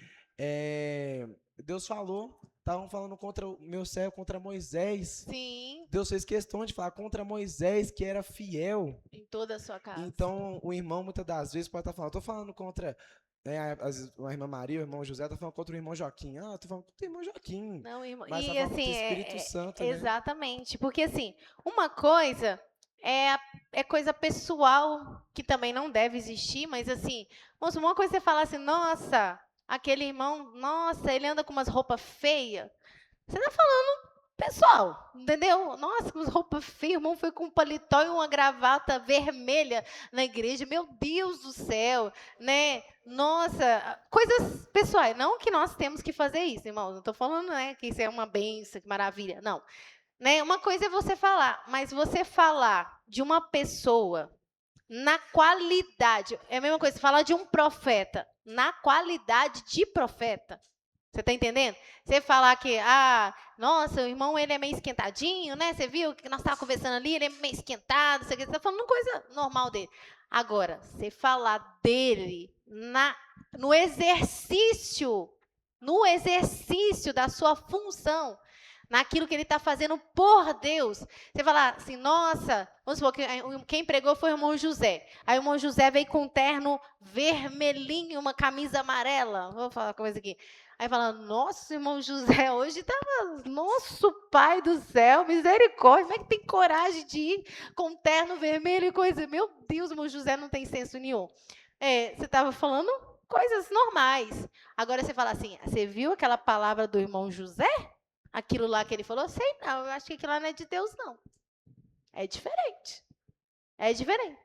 [SPEAKER 2] Deus falou, estavam falando contra o meu servo, contra Moisés.
[SPEAKER 1] Sim,
[SPEAKER 2] Deus fez questão de falar contra Moisés, que era fiel.
[SPEAKER 1] em toda a sua casa.
[SPEAKER 2] Então, o irmão, muitas das vezes, pode estar falando, estou falando contra, né, a irmã Maria, o irmão José, está falando contra o irmão Joaquim. Ah, estou falando contra o irmão Joaquim.
[SPEAKER 1] Não, irmão.
[SPEAKER 2] Mas tá
[SPEAKER 1] E
[SPEAKER 2] falando contra
[SPEAKER 1] assim,
[SPEAKER 2] o Espírito Santo, né?
[SPEAKER 1] exatamente. Porque assim, uma coisa é coisa pessoal, que também não deve existir, mas assim, moço, uma coisa é você falar assim, nossa, aquele irmão, nossa, ele anda com umas roupas feias. Você tá falando pessoal, entendeu? Nossa, com umas roupas feias, o irmão foi com um paletó e uma gravata vermelha na igreja. Meu Deus do céu, né? Nossa, coisas pessoais. Não que nós temos que fazer isso, irmãos. Não estou falando, né, que isso é uma benção, que maravilha. Não. Né? Uma coisa é você falar, mas você falar de uma pessoa na qualidade, é a mesma coisa, você falar de um profeta na qualidade de profeta. Você está entendendo? Você falar que, nossa, o irmão, ele é meio esquentadinho, né? Você viu que nós estávamos conversando ali, ele é meio esquentado, você está falando coisa normal dele. Agora, você falar dele no exercício da sua função, naquilo que ele está fazendo por Deus. Você falar assim, nossa, vamos supor que quem pregou foi o irmão José. Aí o irmão José veio com um terno vermelhinho, uma camisa amarela. Vou falar uma coisa aqui. Aí fala, nossa, irmão José, hoje estava, nosso pai do céu, misericórdia, como é que tem coragem de ir com um terno vermelho e coisa? Meu Deus, irmão José não tem senso nenhum. Você estava falando coisas normais. Agora você fala assim, você viu aquela palavra do irmão José? Aquilo lá que ele falou, sei não, eu acho que aquilo lá não é de Deus, não. É diferente. É diferente.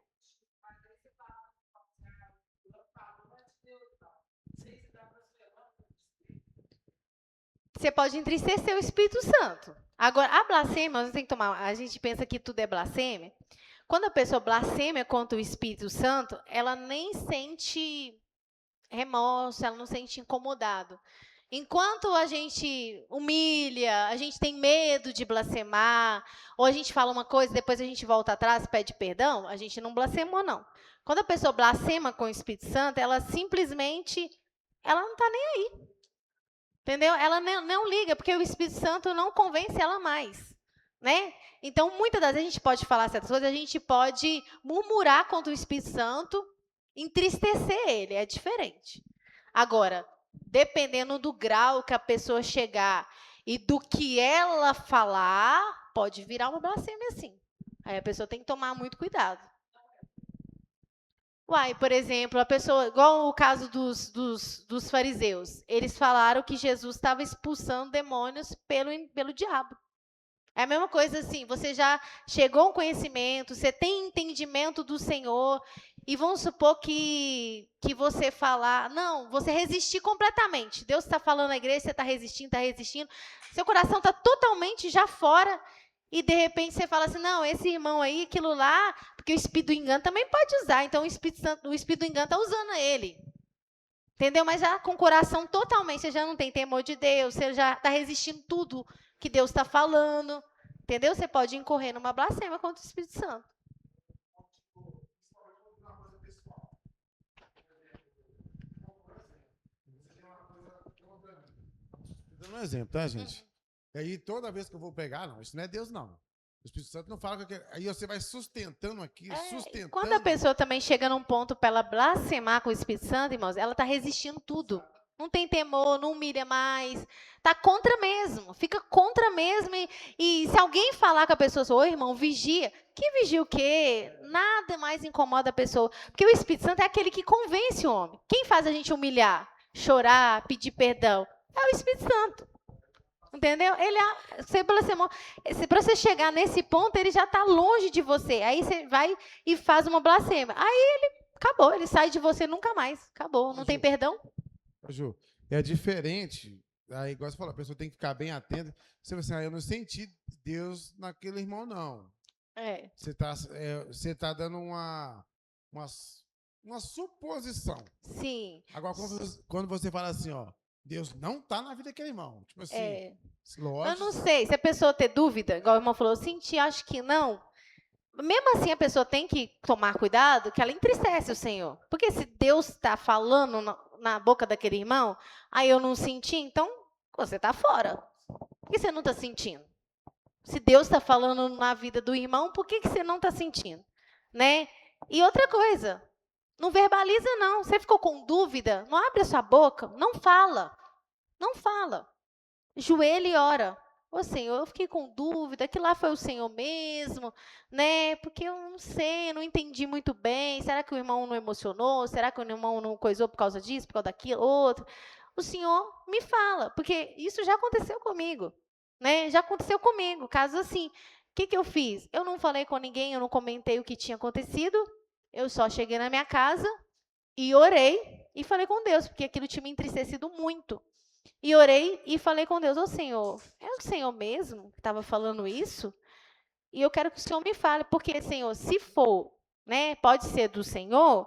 [SPEAKER 1] Você pode entristecer o Espírito Santo. Agora, a blasfêmia, a gente pensa que tudo é blasfêmia. Quando a pessoa blasfêmia contra o Espírito Santo, ela nem sente remorso, ela não sente incomodado. Enquanto a gente humilha, a gente tem medo de blasfemar, ou a gente fala uma coisa, depois a gente volta atrás, pede perdão, a gente não blasfemou, não. Quando a pessoa blasfema com o Espírito Santo, ela simplesmente, ela não está nem aí. Entendeu? Ela não liga, porque o Espírito Santo não convence ela mais. Né? Então, muitas das vezes a gente pode falar certas coisas, a gente pode murmurar contra o Espírito Santo, entristecer ele, é diferente. Agora, dependendo do grau que a pessoa chegar e do que ela falar, pode virar uma blasfêmia sim. Aí a pessoa tem que tomar muito cuidado. Por exemplo, a pessoa, igual o caso dos fariseus, eles falaram que Jesus estava expulsando demônios pelo diabo. É a mesma coisa assim, você já chegou a um conhecimento, você tem entendimento do Senhor, e vamos supor que você falar, não, você resistir completamente. Deus está falando na igreja, você está resistindo, seu coração está totalmente já fora, e de repente você fala assim, não, esse irmão aí, aquilo lá, porque o Espírito do engano também pode usar, então o Espírito do engano está usando ele. Entendeu? Mas já com o coração totalmente, você já não tem temor de Deus, você já está resistindo tudo que Deus está falando. Entendeu? Você pode incorrer numa blasfêmia contra o Espírito Santo.
[SPEAKER 3] Estou dando um exemplo, tá, gente? E aí, toda vez que eu vou pregar, não, isso não é Deus, não. O Espírito Santo não fala que aí você vai sustentando aqui, sustentando.
[SPEAKER 1] Quando a pessoa também chega num ponto para ela blasfemar com o Espírito Santo, irmãos, ela está resistindo tudo. Não tem temor, não humilha mais. Está contra mesmo, fica contra mesmo. E se alguém falar com a pessoa, ô irmão, vigia. Que vigia o quê? Nada mais incomoda a pessoa. Porque o Espírito Santo é aquele que convence o homem. Quem faz a gente humilhar, chorar, pedir perdão? É o Espírito Santo. Entendeu? Para você chegar nesse ponto, ele já está longe de você. Aí você vai e faz uma blasfêmia. Aí acabou, ele sai de você nunca mais. Acabou, não tem perdão.
[SPEAKER 3] Ju, é diferente. Aí, igual você falou, a pessoa tem que ficar bem atenta. Você fala assim, eu não senti Deus naquele irmão, não. Você tá dando uma suposição.
[SPEAKER 1] Sim.
[SPEAKER 3] Agora, quando você fala assim, ó, Deus não tá na vida daquele irmão. Tipo assim, lógico.
[SPEAKER 1] Eu não sei, se a pessoa ter dúvida, igual o irmão falou, eu senti, acho que não. Mesmo assim, a pessoa tem que tomar cuidado, que ela entristece o Senhor. Porque se Deus está falando na boca daquele irmão, aí eu não senti, então você está fora. Por que você não está sentindo? Se Deus está falando na vida do irmão, por que você não está sentindo? Né? E outra coisa, não verbaliza não. Você ficou com dúvida? Não abre a sua boca, não fala. Não fala. Joelho e ora. Ô Senhor, eu fiquei com dúvida, que lá foi o Senhor mesmo, né? Porque eu não sei, eu não entendi muito bem. Será que o irmão não emocionou? Será que o irmão não coisou por causa disso, por causa daquilo, outro? O Senhor me fala, porque isso já aconteceu comigo, né? Já aconteceu comigo, caso assim. O que eu fiz? Eu não falei com ninguém, eu não comentei o que tinha acontecido. Eu só cheguei na minha casa e orei e falei com Deus, porque aquilo tinha me entristecido muito. E orei e falei com Deus, ô Senhor, é o Senhor mesmo que estava falando isso? E eu quero que o Senhor me fale, porque, Senhor, se for, né, pode ser do Senhor,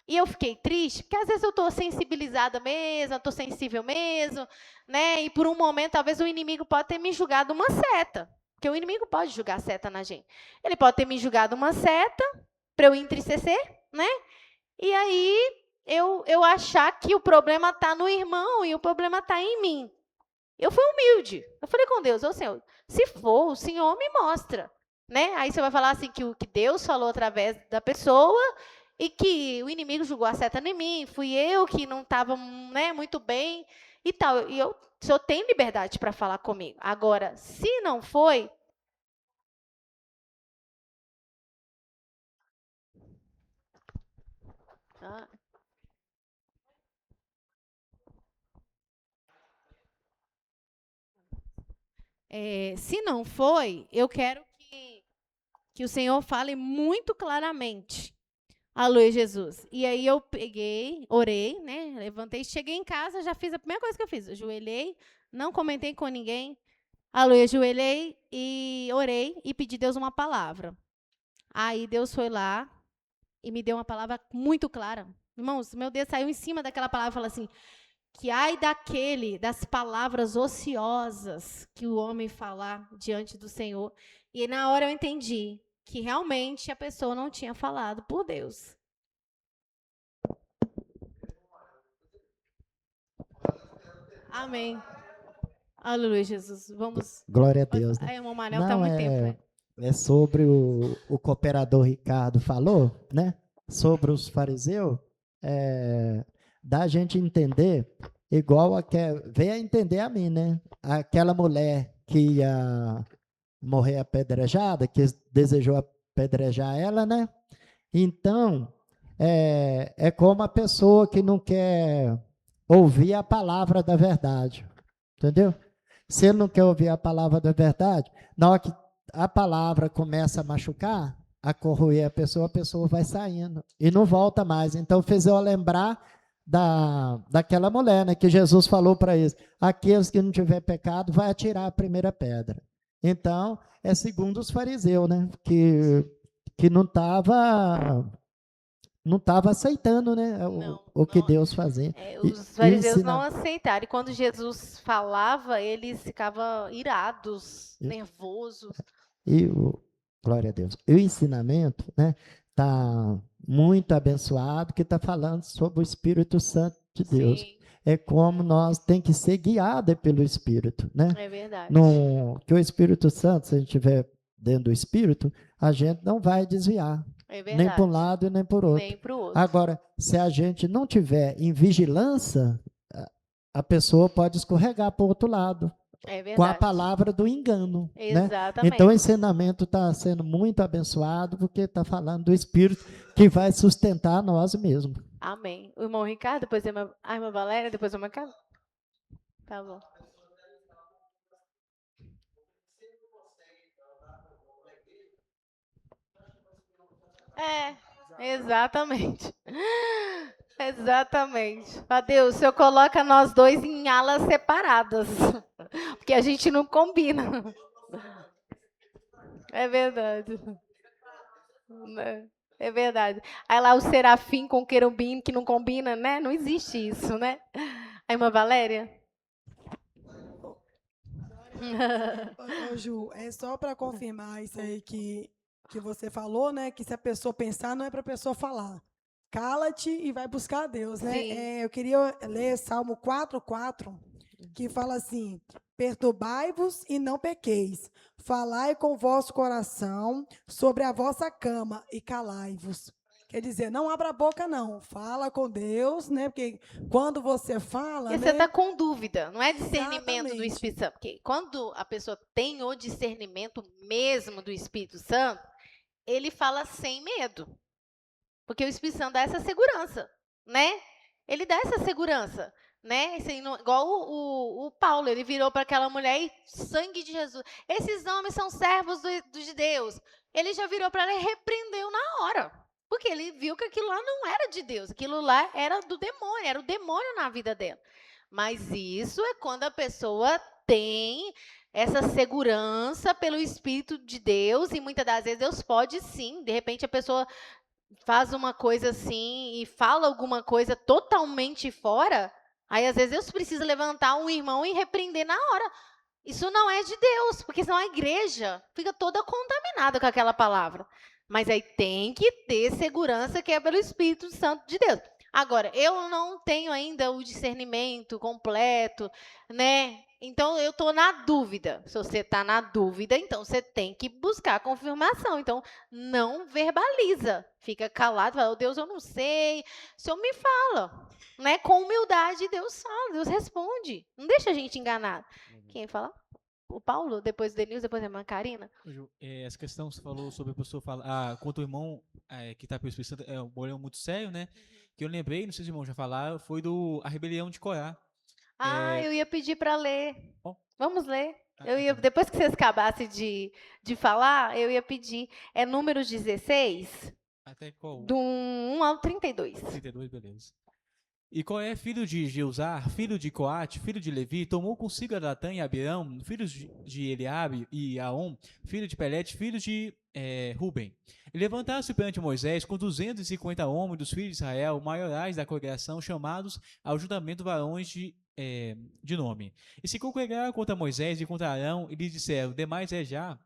[SPEAKER 1] e eu fiquei triste, porque às vezes eu estou sensibilizada mesmo, estou sensível mesmo, né, e por um momento talvez o inimigo pode ter me julgado uma seta, porque o inimigo pode julgar seta na gente. Ele pode ter me julgado uma seta para eu entristecer, né, e aí eu achar que o problema está no irmão e o problema está em mim. Eu fui humilde. Eu falei com Deus, ô Senhor, se for, o Senhor me mostra. Né? Aí você vai falar assim que o que Deus falou através da pessoa e que o inimigo jogou a seta em mim, fui eu que não estava, né, muito bem e tal. E o Senhor tem liberdade para falar comigo. Agora, se não foi... se não foi, eu quero que o Senhor fale muito claramente. Aleluia, Jesus. E aí eu peguei, orei, né? Levantei, cheguei em casa, já fiz a primeira coisa que eu fiz. Ajoelhei, não comentei com ninguém. Aleluia, ajoelhei e orei e pedi a Deus uma palavra. Aí Deus foi lá e me deu uma palavra muito clara. Irmãos, meu Deus saiu em cima daquela palavra e falou assim: que ai das palavras ociosas que o homem falar diante do Senhor. E na hora eu entendi que realmente a pessoa não tinha falado por Deus. Amém. Aleluia, Jesus. Vamos.
[SPEAKER 6] Glória a Deus. Né?
[SPEAKER 1] Ai, irmão Manel está há muito tempo. Né?
[SPEAKER 6] É sobre o cooperador Ricardo falou, né? Sobre os fariseus, da gente entender, igual veio a entender a mim, né? Aquela mulher que ia morrer apedrejada, que desejou apedrejar ela, né? Então, é como a pessoa que não quer ouvir a palavra da verdade, entendeu? Se ele não quer ouvir a palavra da verdade, na hora que a palavra começa a machucar, a corroer a pessoa vai saindo e não volta mais. Então, fez eu lembrar daquela mulher, né, que Jesus falou para eles: aqueles que não tiver pecado, vai atirar a primeira pedra. Então, é segundo os fariseus, né, que não estava aceitando, né, o que Deus fazia.
[SPEAKER 1] Os fariseus não aceitaram. E quando Jesus falava, eles ficavam irados, nervosos.
[SPEAKER 6] Glória a Deus. E o ensinamento, né, está muito abençoado, que está falando sobre o Espírito Santo de Deus. Sim. É como nós tem que ser guiada pelo Espírito, né?
[SPEAKER 1] É verdade.
[SPEAKER 6] Que o Espírito Santo, se a gente estiver dentro do Espírito, a gente não vai desviar.
[SPEAKER 1] É verdade.
[SPEAKER 6] Nem para um lado e nem para o outro.
[SPEAKER 1] Nem para o outro.
[SPEAKER 6] Agora, se a gente não tiver em vigilância, a pessoa pode escorregar para o outro lado.
[SPEAKER 1] É verdade.
[SPEAKER 6] Com a palavra do engano.
[SPEAKER 1] Exatamente.
[SPEAKER 6] Né? Então, o ensinamento está sendo muito abençoado, porque está falando do Espírito que vai sustentar nós mesmos.
[SPEAKER 1] Amém. O irmão Ricardo, depois a irmã Valéria, depois a irmã Carla. Tá bom. Exatamente. Exatamente. Deus, o Senhor coloca nós dois em alas separadas, porque a gente não combina. É verdade. É verdade. Aí lá o serafim com o querubim que não combina, né? Não existe isso, né? A irmã Valéria?
[SPEAKER 4] Ô, Ju, é só para confirmar isso aí que você falou, né? Que se a pessoa pensar, não é para a pessoa falar. Cala-te e vai buscar a Deus, né? Eu queria ler Salmo 4:4, que fala assim: Perturbai-vos e não pequeis. Falai com o vosso coração sobre a vossa cama e calai-vos. Quer dizer, não abra a boca, não. Fala com Deus, né? Porque quando você fala,
[SPEAKER 1] E você
[SPEAKER 4] né?
[SPEAKER 1] está com dúvida, não é discernimento do
[SPEAKER 4] Exatamente.
[SPEAKER 1] Espírito Santo. Porque quando a pessoa tem o discernimento mesmo do Espírito Santo, ele fala sem medo. Porque o Espírito Santo dá essa segurança, né? Ele dá essa segurança, né? Igual o Paulo, ele virou para aquela mulher e sangue de Jesus. Esses homens são servos de Deus. Ele já virou para ela e repreendeu na hora. Porque ele viu que aquilo lá não era de Deus, aquilo lá era do demônio, era o demônio na vida dela. Mas isso é quando a pessoa tem essa segurança pelo Espírito de Deus, e muitas das vezes Deus pode sim, de repente a pessoa faz uma coisa assim e fala alguma coisa totalmente fora, aí às vezes Deus precisa levantar um irmão e repreender na hora. Isso não é de Deus, porque senão a igreja fica toda contaminada com aquela palavra. Mas aí tem que ter segurança que é pelo Espírito Santo de Deus. Agora, eu não tenho ainda o discernimento completo, né? Então, eu estou na dúvida. Se você está na dúvida, então você tem que buscar a confirmação. Então, não verbaliza. Fica calado, fala, oh, Deus, eu não sei. O Senhor me fala. Né? Com humildade, Deus fala, Deus responde. Não deixa a gente enganado. Quem fala? O Paulo, depois o Denilson, depois a irmã Karina.
[SPEAKER 7] Essa questão você falou sobre a pessoa falar, quanto o irmão que está pelo Espírito Santo é um problema muito sério, né? Que eu lembrei, não sei se os irmãos já falaram, foi a rebelião de Corá.
[SPEAKER 1] Eu ia pedir para ler.
[SPEAKER 7] Oh.
[SPEAKER 1] Vamos ler.
[SPEAKER 7] Tá.
[SPEAKER 1] Depois que vocês acabassem de falar, eu ia pedir. É Números 16,
[SPEAKER 7] Até qual?
[SPEAKER 1] do 1 ao 32.
[SPEAKER 7] 32, beleza. E Coré, filho de Jeusar, filho de Coate, filho de Levi, tomou consigo a Datã e Abirão, filhos de Eliabe, e Aon, filho de Pelete, filho de Ruben. E levantaram-se perante Moisés com 250 homens dos filhos de Israel, maiorais da congregação, chamados ao juntamento varões de nome. E se congregaram contra Moisés e contra Arão, e lhes disseram, demais é já,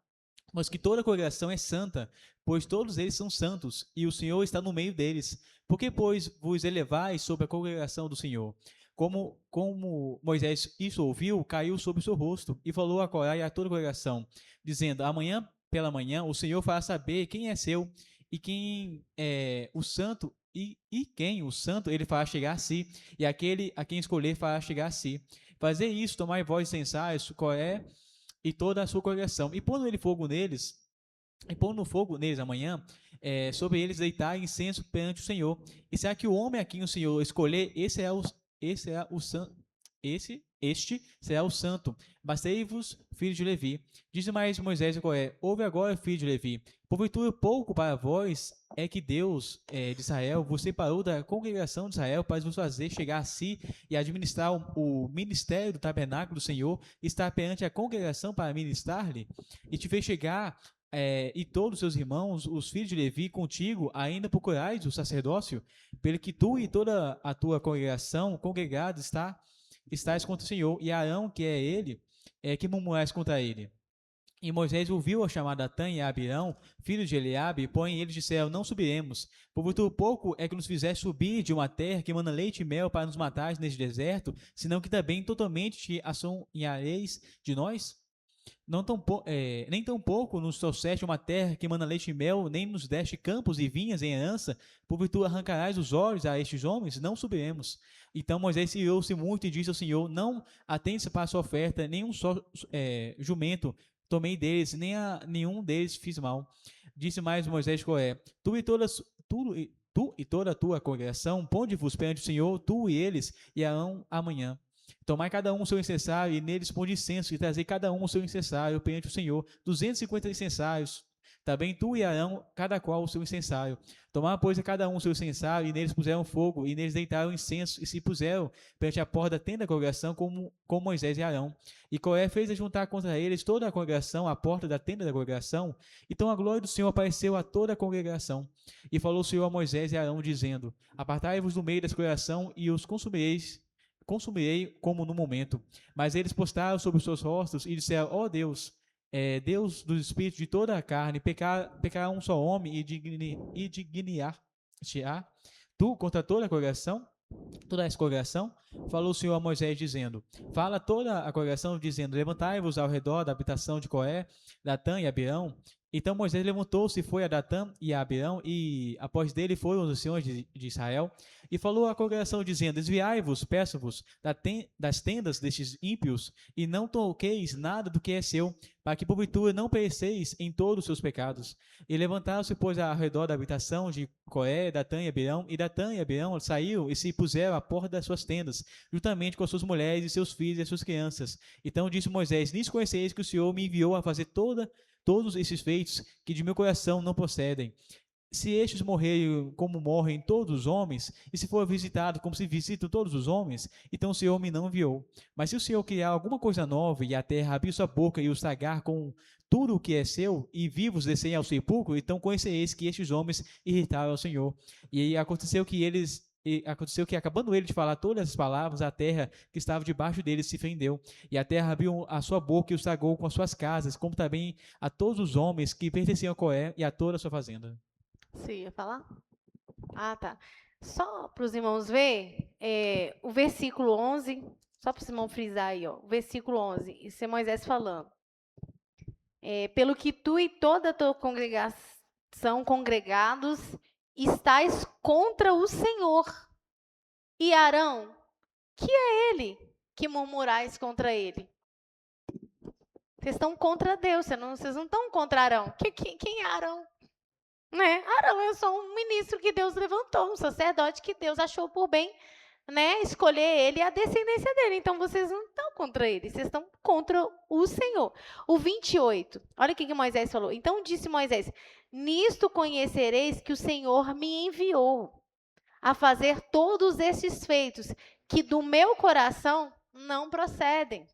[SPEAKER 7] mas que toda a congregação é santa, pois todos eles são santos, e o Senhor está no meio deles. Por que, pois, vos elevais sobre a congregação do Senhor? Como Moisés isso ouviu, caiu sobre o seu rosto, e falou a Corá e a toda a congregação, dizendo, amanhã pela manhã o Senhor fará saber quem é seu, e quem é o santo, e quem o santo ele fará chegar a si, e aquele a quem escolher fará chegar a si. Fazer isso, tomai vós censais, Coré e toda a sua congregação, e pondo ele fogo neles, e pondo fogo neles amanhã, sobre eles deitar incenso perante o Senhor. E será que o homem a quem o Senhor escolher, este será o santo. Bastei-vos, filho de Levi. Diz mais Moisés a Coré, ouve agora, filho de Levi. Porventura pouco para vós é que Deus de Israel vos separou da congregação de Israel para vos fazer chegar a si e administrar o ministério do tabernáculo do Senhor, estar perante a congregação para ministrar-lhe, e te fez chegar e todos os seus irmãos, os filhos de Levi, contigo, ainda procurais o sacerdócio, pelo que tu e toda a tua congregação congregada estás contra o Senhor, e Arão, que é ele, que murmurais contra ele. E Moisés ouviu a chamada Datã e Abirão, filhos de Eliabe, porém eles disseram, não subiremos, porventura pouco é que nos fizeste subir de uma terra que manda leite e mel para nos matar neste deserto, senão que também totalmente te assombreareis de nós? Nem tão pouco nos trouxeste uma terra que manda leite e mel, nem nos deste campos e vinhas em herança, porventura arrancarás os olhos a estes homens? Não subiremos. Então Moisés irou-se muito e disse ao Senhor, não atende para a sua oferta, nem um só jumento tomei deles, nem a nenhum deles fiz mal. Disse mais Moisés a Coré, tu e toda a tua congregação, ponde-vos perante o Senhor, tu e eles, e Arão amanhã. Tomai cada um o seu incensário, e neles põe incenso, e trazei cada um o seu incensário perante o Senhor, 250 incensários. Também tu e Arão, cada qual o seu incensário. Tomaram, pois, a cada um o seu incensário, e neles puseram fogo, e neles deitaram incenso, e se puseram perante a porta da tenda da congregação, como Moisés e Arão. E Coré fez ajuntar contra eles toda a congregação à porta da tenda da congregação. Então a glória do Senhor apareceu a toda a congregação. E falou o Senhor a Moisés e Arão, dizendo, apartai-vos do meio da congregação, e os consumirei como no momento. Mas eles postaram sobre os seus rostos e disseram, ó Deus, Deus dos espíritos de toda a carne, pecará um só homem e digniar-te-á tu contra toda a congregação? toda essa congregação, falou o Senhor a Moisés, dizendo: Fala toda a congregação, dizendo: Levantai-vos ao redor da habitação de Coré, Datã e Abirão. Então Moisés levantou-se e foi a Datã e a Abirão, e após dele foram os senhores de Israel, e falou à congregação, dizendo: Desviai-vos, peço-vos, das tendas destes ímpios, e não toqueis nada do que é seu, para que porventura não pereceis em todos os seus pecados. E levantaram-se, pois, ao redor da habitação de Coré, Datã e Datã e Abirão saíram e se puseram à porta das suas tendas, juntamente com as suas mulheres e seus filhos e as suas crianças. Então disse Moisés: Nisso conheceis que o Senhor me enviou a fazer todos esses feitos que de meu coração não procedem. Se estes morrerem como morrem todos os homens, e se for visitado como se visitam todos os homens, então o Senhor me não enviou. Mas se o Senhor criar alguma coisa nova, e a terra abrir sua boca e os tragar com tudo o que é seu, e vivos descerem ao sepulcro, então conhecereis que estes homens irritaram ao Senhor. E aconteceu que, acabando ele de falar todas as palavras, a terra que estava debaixo deles se fendeu, e a terra abriu a sua boca e os tragou com as suas casas, como também a todos os homens que pertenciam a Coré e a toda a sua fazenda.
[SPEAKER 1] Você ia falar? Ah, tá. Só para os irmãos ver, o versículo 11, só para os irmãos frisar aí, ó, o versículo 11, isso é Moisés falando. Pelo que tu e toda a tua congregação congregados estáis contra o Senhor. E Arão, que é ele que murmurais contra ele? Vocês estão contra Deus, vocês não estão contra Arão. Quem é Arão? Né? Arão é só um ministro que Deus levantou, um sacerdote que Deus achou por bem, né, escolher ele e a descendência dele. Então, vocês não estão contra ele, vocês estão contra o Senhor. O 28, olha o que Moisés falou. Então, disse Moisés: Nisto conhecereis que o Senhor me enviou a fazer todos estes feitos, que do meu coração não procedem.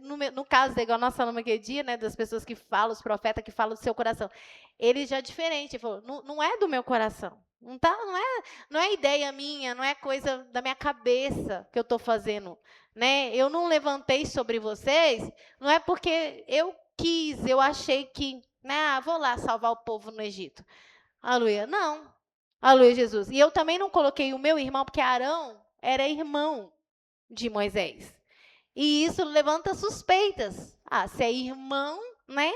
[SPEAKER 1] No caso, igual nós falamos aquele dia, né, das pessoas que falam, os profetas que falam do seu coração, ele já é diferente, ele falou: não é do meu coração, não é ideia minha, não é coisa da minha cabeça que eu estou fazendo, né? Eu não levantei sobre vocês, não é porque eu quis, eu achei que, né, vou lá salvar o povo no Egito. Aleluia, não. Aleluia, Jesus. E eu também não coloquei o meu irmão, porque Arão era irmão de Moisés. E isso levanta suspeitas. Se é irmão, né?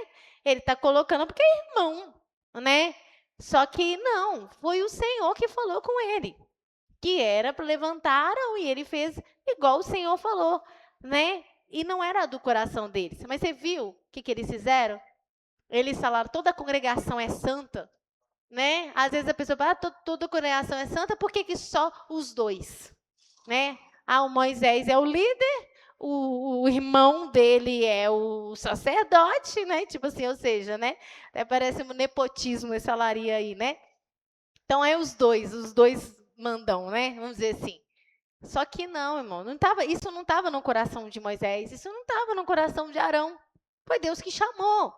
[SPEAKER 1] Ele está colocando porque é irmão, né? Só que não, foi o Senhor que falou com ele, que era para levantar Arão, e ele fez igual o Senhor falou, né? E não era do coração deles. Mas você viu o que eles fizeram? Eles falaram: toda a congregação é santa, né? Às vezes a pessoa fala: toda a congregação é santa, por que só os dois, né? O Moisés é o líder, o irmão dele é o sacerdote, né? Tipo assim, ou seja, né? Parece um nepotismo essa laria aí, né? Então os dois mandam, né? Vamos dizer assim. Só que não, irmão, isso não estava no coração de Moisés, isso não estava no coração de Arão. Foi Deus que chamou,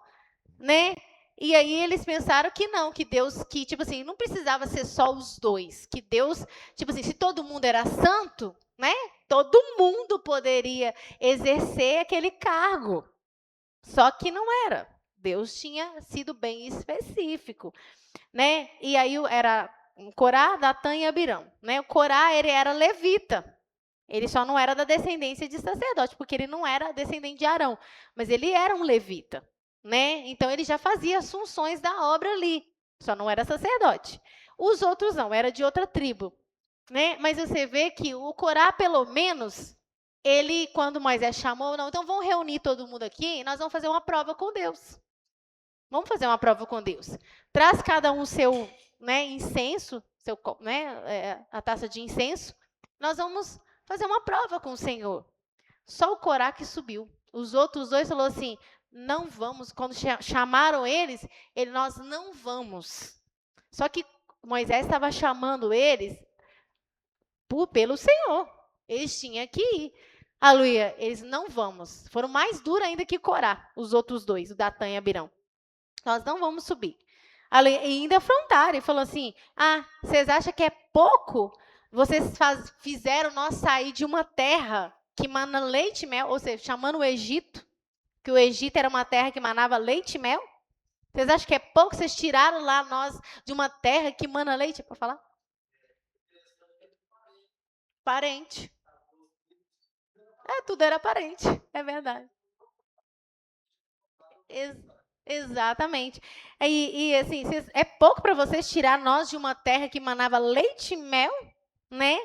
[SPEAKER 1] né? E aí eles pensaram que não, que Deus, que tipo assim, não precisava ser só os dois, que Deus, tipo assim, se todo mundo era santo, né? Todo mundo poderia exercer aquele cargo. Só que não era. Deus tinha sido bem específico, né? E aí era Corá, Datã e Abirão, né? O Corá, ele era levita. Ele só não era da descendência de sacerdote, porque ele não era descendente de Arão, mas ele era um levita, né? Então ele já fazia as funções da obra ali, só não era sacerdote. Os outros não, era de outra tribo, né? Mas você vê que o Corá, pelo menos, ele, quando Moisés chamou, não, então vamos reunir todo mundo aqui e nós vamos fazer uma prova com Deus. Vamos fazer uma prova com Deus. Traz cada um seu, né, incenso, a taça de incenso. Nós vamos fazer uma prova com o Senhor. Só o Corá que subiu. Os outros dois falaram assim: não vamos. Quando chamaram eles, nós não vamos. Só que Moisés estava chamando eles pelo Senhor. Eles tinham que ir. Aleluia. Eles não vamos. Foram mais duros ainda que Corá, os outros dois, o Datã e Abirão. Nós não vamos subir. Aleluia. E ainda afrontaram e falou assim: vocês acham que é pouco? Vocês fizeram nós sair de uma terra que mana leite e mel, ou seja, chamando o Egito, que o Egito era uma terra que manava leite e mel? Vocês acham que é pouco? Vocês tiraram lá nós de uma terra que mana leite, para falar? Parente. Tudo era parente, é verdade. Exatamente. Assim, é pouco para vocês tirar nós de uma terra que manava leite e mel, né?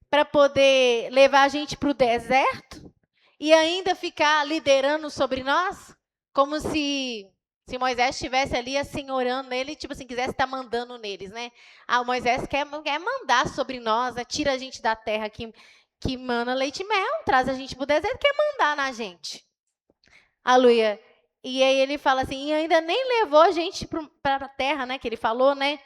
[SPEAKER 1] Para poder levar a gente para o deserto e ainda ficar liderando sobre nós, como se Moisés estivesse ali assenhorando nele, tipo assim, quisesse estar mandando neles, né? O Moisés quer mandar sobre nós, né? Tira a gente da terra que mana leite e mel, traz a gente para o deserto, quer mandar na gente. Aleluia. E aí ele fala assim, e ainda nem levou a gente para a terra, né? Que ele falou, né?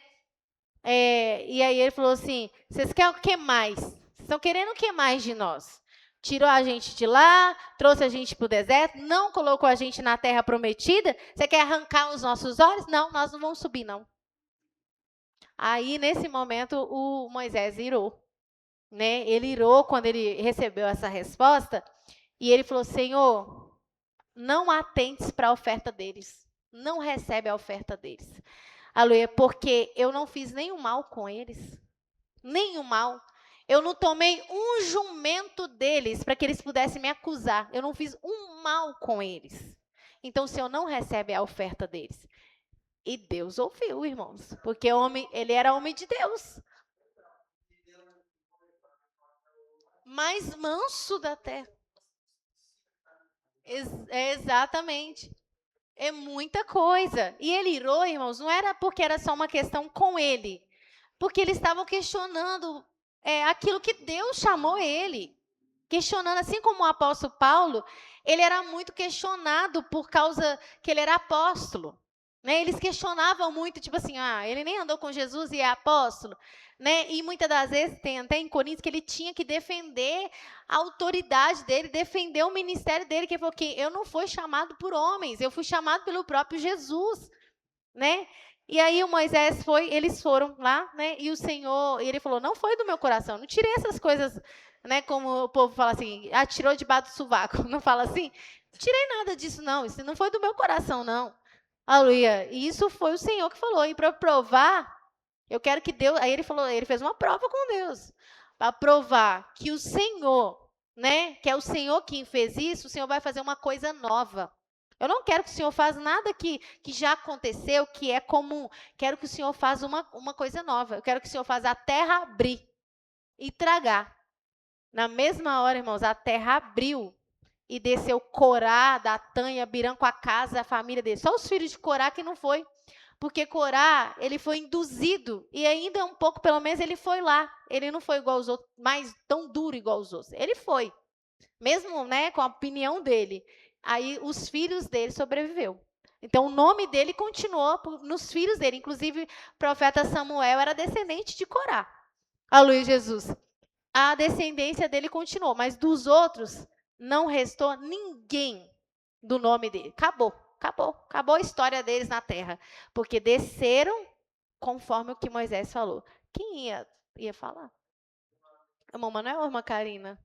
[SPEAKER 1] E aí ele falou assim, vocês querem o que mais? Vocês estão querendo o que mais de nós? Tirou a gente de lá, trouxe a gente para o deserto, não colocou a gente na terra prometida? Você quer arrancar os nossos olhos? Não, nós não vamos subir, não. Aí, nesse momento, o Moisés irou. Né? Ele irou quando ele recebeu essa resposta. E ele falou, Senhor, não atentes para a oferta deles. Não recebe a oferta deles. Aleluia, porque eu não fiz nenhum mal com eles. Nenhum mal. Eu não tomei um jumento deles para que eles pudessem me acusar. Eu não fiz um mal com eles. Então, o Senhor não recebe a oferta deles. E Deus ouviu, irmãos. Porque ele era homem de Deus. Mais manso da terra. Exatamente. É muita coisa. E ele irou, irmãos, não era porque era só uma questão com ele. Porque eles estavam questionando aquilo que Deus chamou ele. Questionando, assim como o apóstolo Paulo, ele era muito questionado por causa que ele era apóstolo. Né? Eles questionavam muito, tipo assim, ele nem andou com Jesus e é apóstolo. Né? E muitas das vezes, tem até em Coríntios, que ele tinha que defender a autoridade dele, defender o ministério dele, que ele falou que eu não fui chamado por homens, eu fui chamado pelo próprio Jesus. Né? E aí o Moisés eles foram lá, né? E o Senhor, ele falou, não foi do meu coração, não tirei essas coisas, né? Como o povo fala assim, tirou debaixo do sovaco, não fala assim? Não tirei nada disso, não, isso não foi do meu coração, não. Aleluia. E isso foi o Senhor que falou. E para provar, eu quero que Deus... Aí ele falou, ele fez uma prova com Deus. Para provar que o Senhor, né? Que é o Senhor quem fez isso, o Senhor vai fazer uma coisa nova. Eu não quero que o Senhor faça nada que já aconteceu, que é comum. Quero que o Senhor faça uma coisa nova. Eu quero que o Senhor faça a terra abrir e tragar. Na mesma hora, irmãos, a terra abriu. E desceu Corá, Datã e Abirã com a casa, a família dele. Só os filhos de Corá que não foi. Porque Corá, ele foi induzido. E ainda um pouco, pelo menos, ele foi lá. Ele não foi igual aos outros, mais tão duro igual aos outros. Ele foi. Mesmo, né, com a opinião dele. Aí os filhos dele sobreviveu. Então o nome dele continuou nos filhos dele. Inclusive, o profeta Samuel era descendente de Corá. Aleluia, Jesus. A descendência dele continuou. Mas dos outros... não restou ninguém do nome dele. Acabou a história deles na terra. Porque desceram conforme o que Moisés falou. Quem ia falar? Irmão Manuel ou irmã Karina?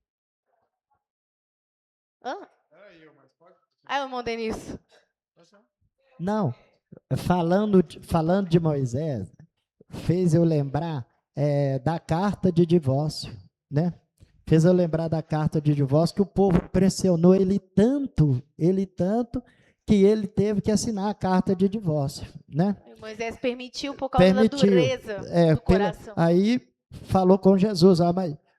[SPEAKER 1] Irmão Denilson.
[SPEAKER 6] Não, falando de Moisés, fez eu lembrar da carta de divórcio, né? Fez eu lembrar da carta de divórcio, que o povo pressionou ele tanto, que ele teve que assinar a carta de divórcio, né?
[SPEAKER 1] Moisés permitiu por causa da dureza do coração.
[SPEAKER 6] Aí falou com Jesus,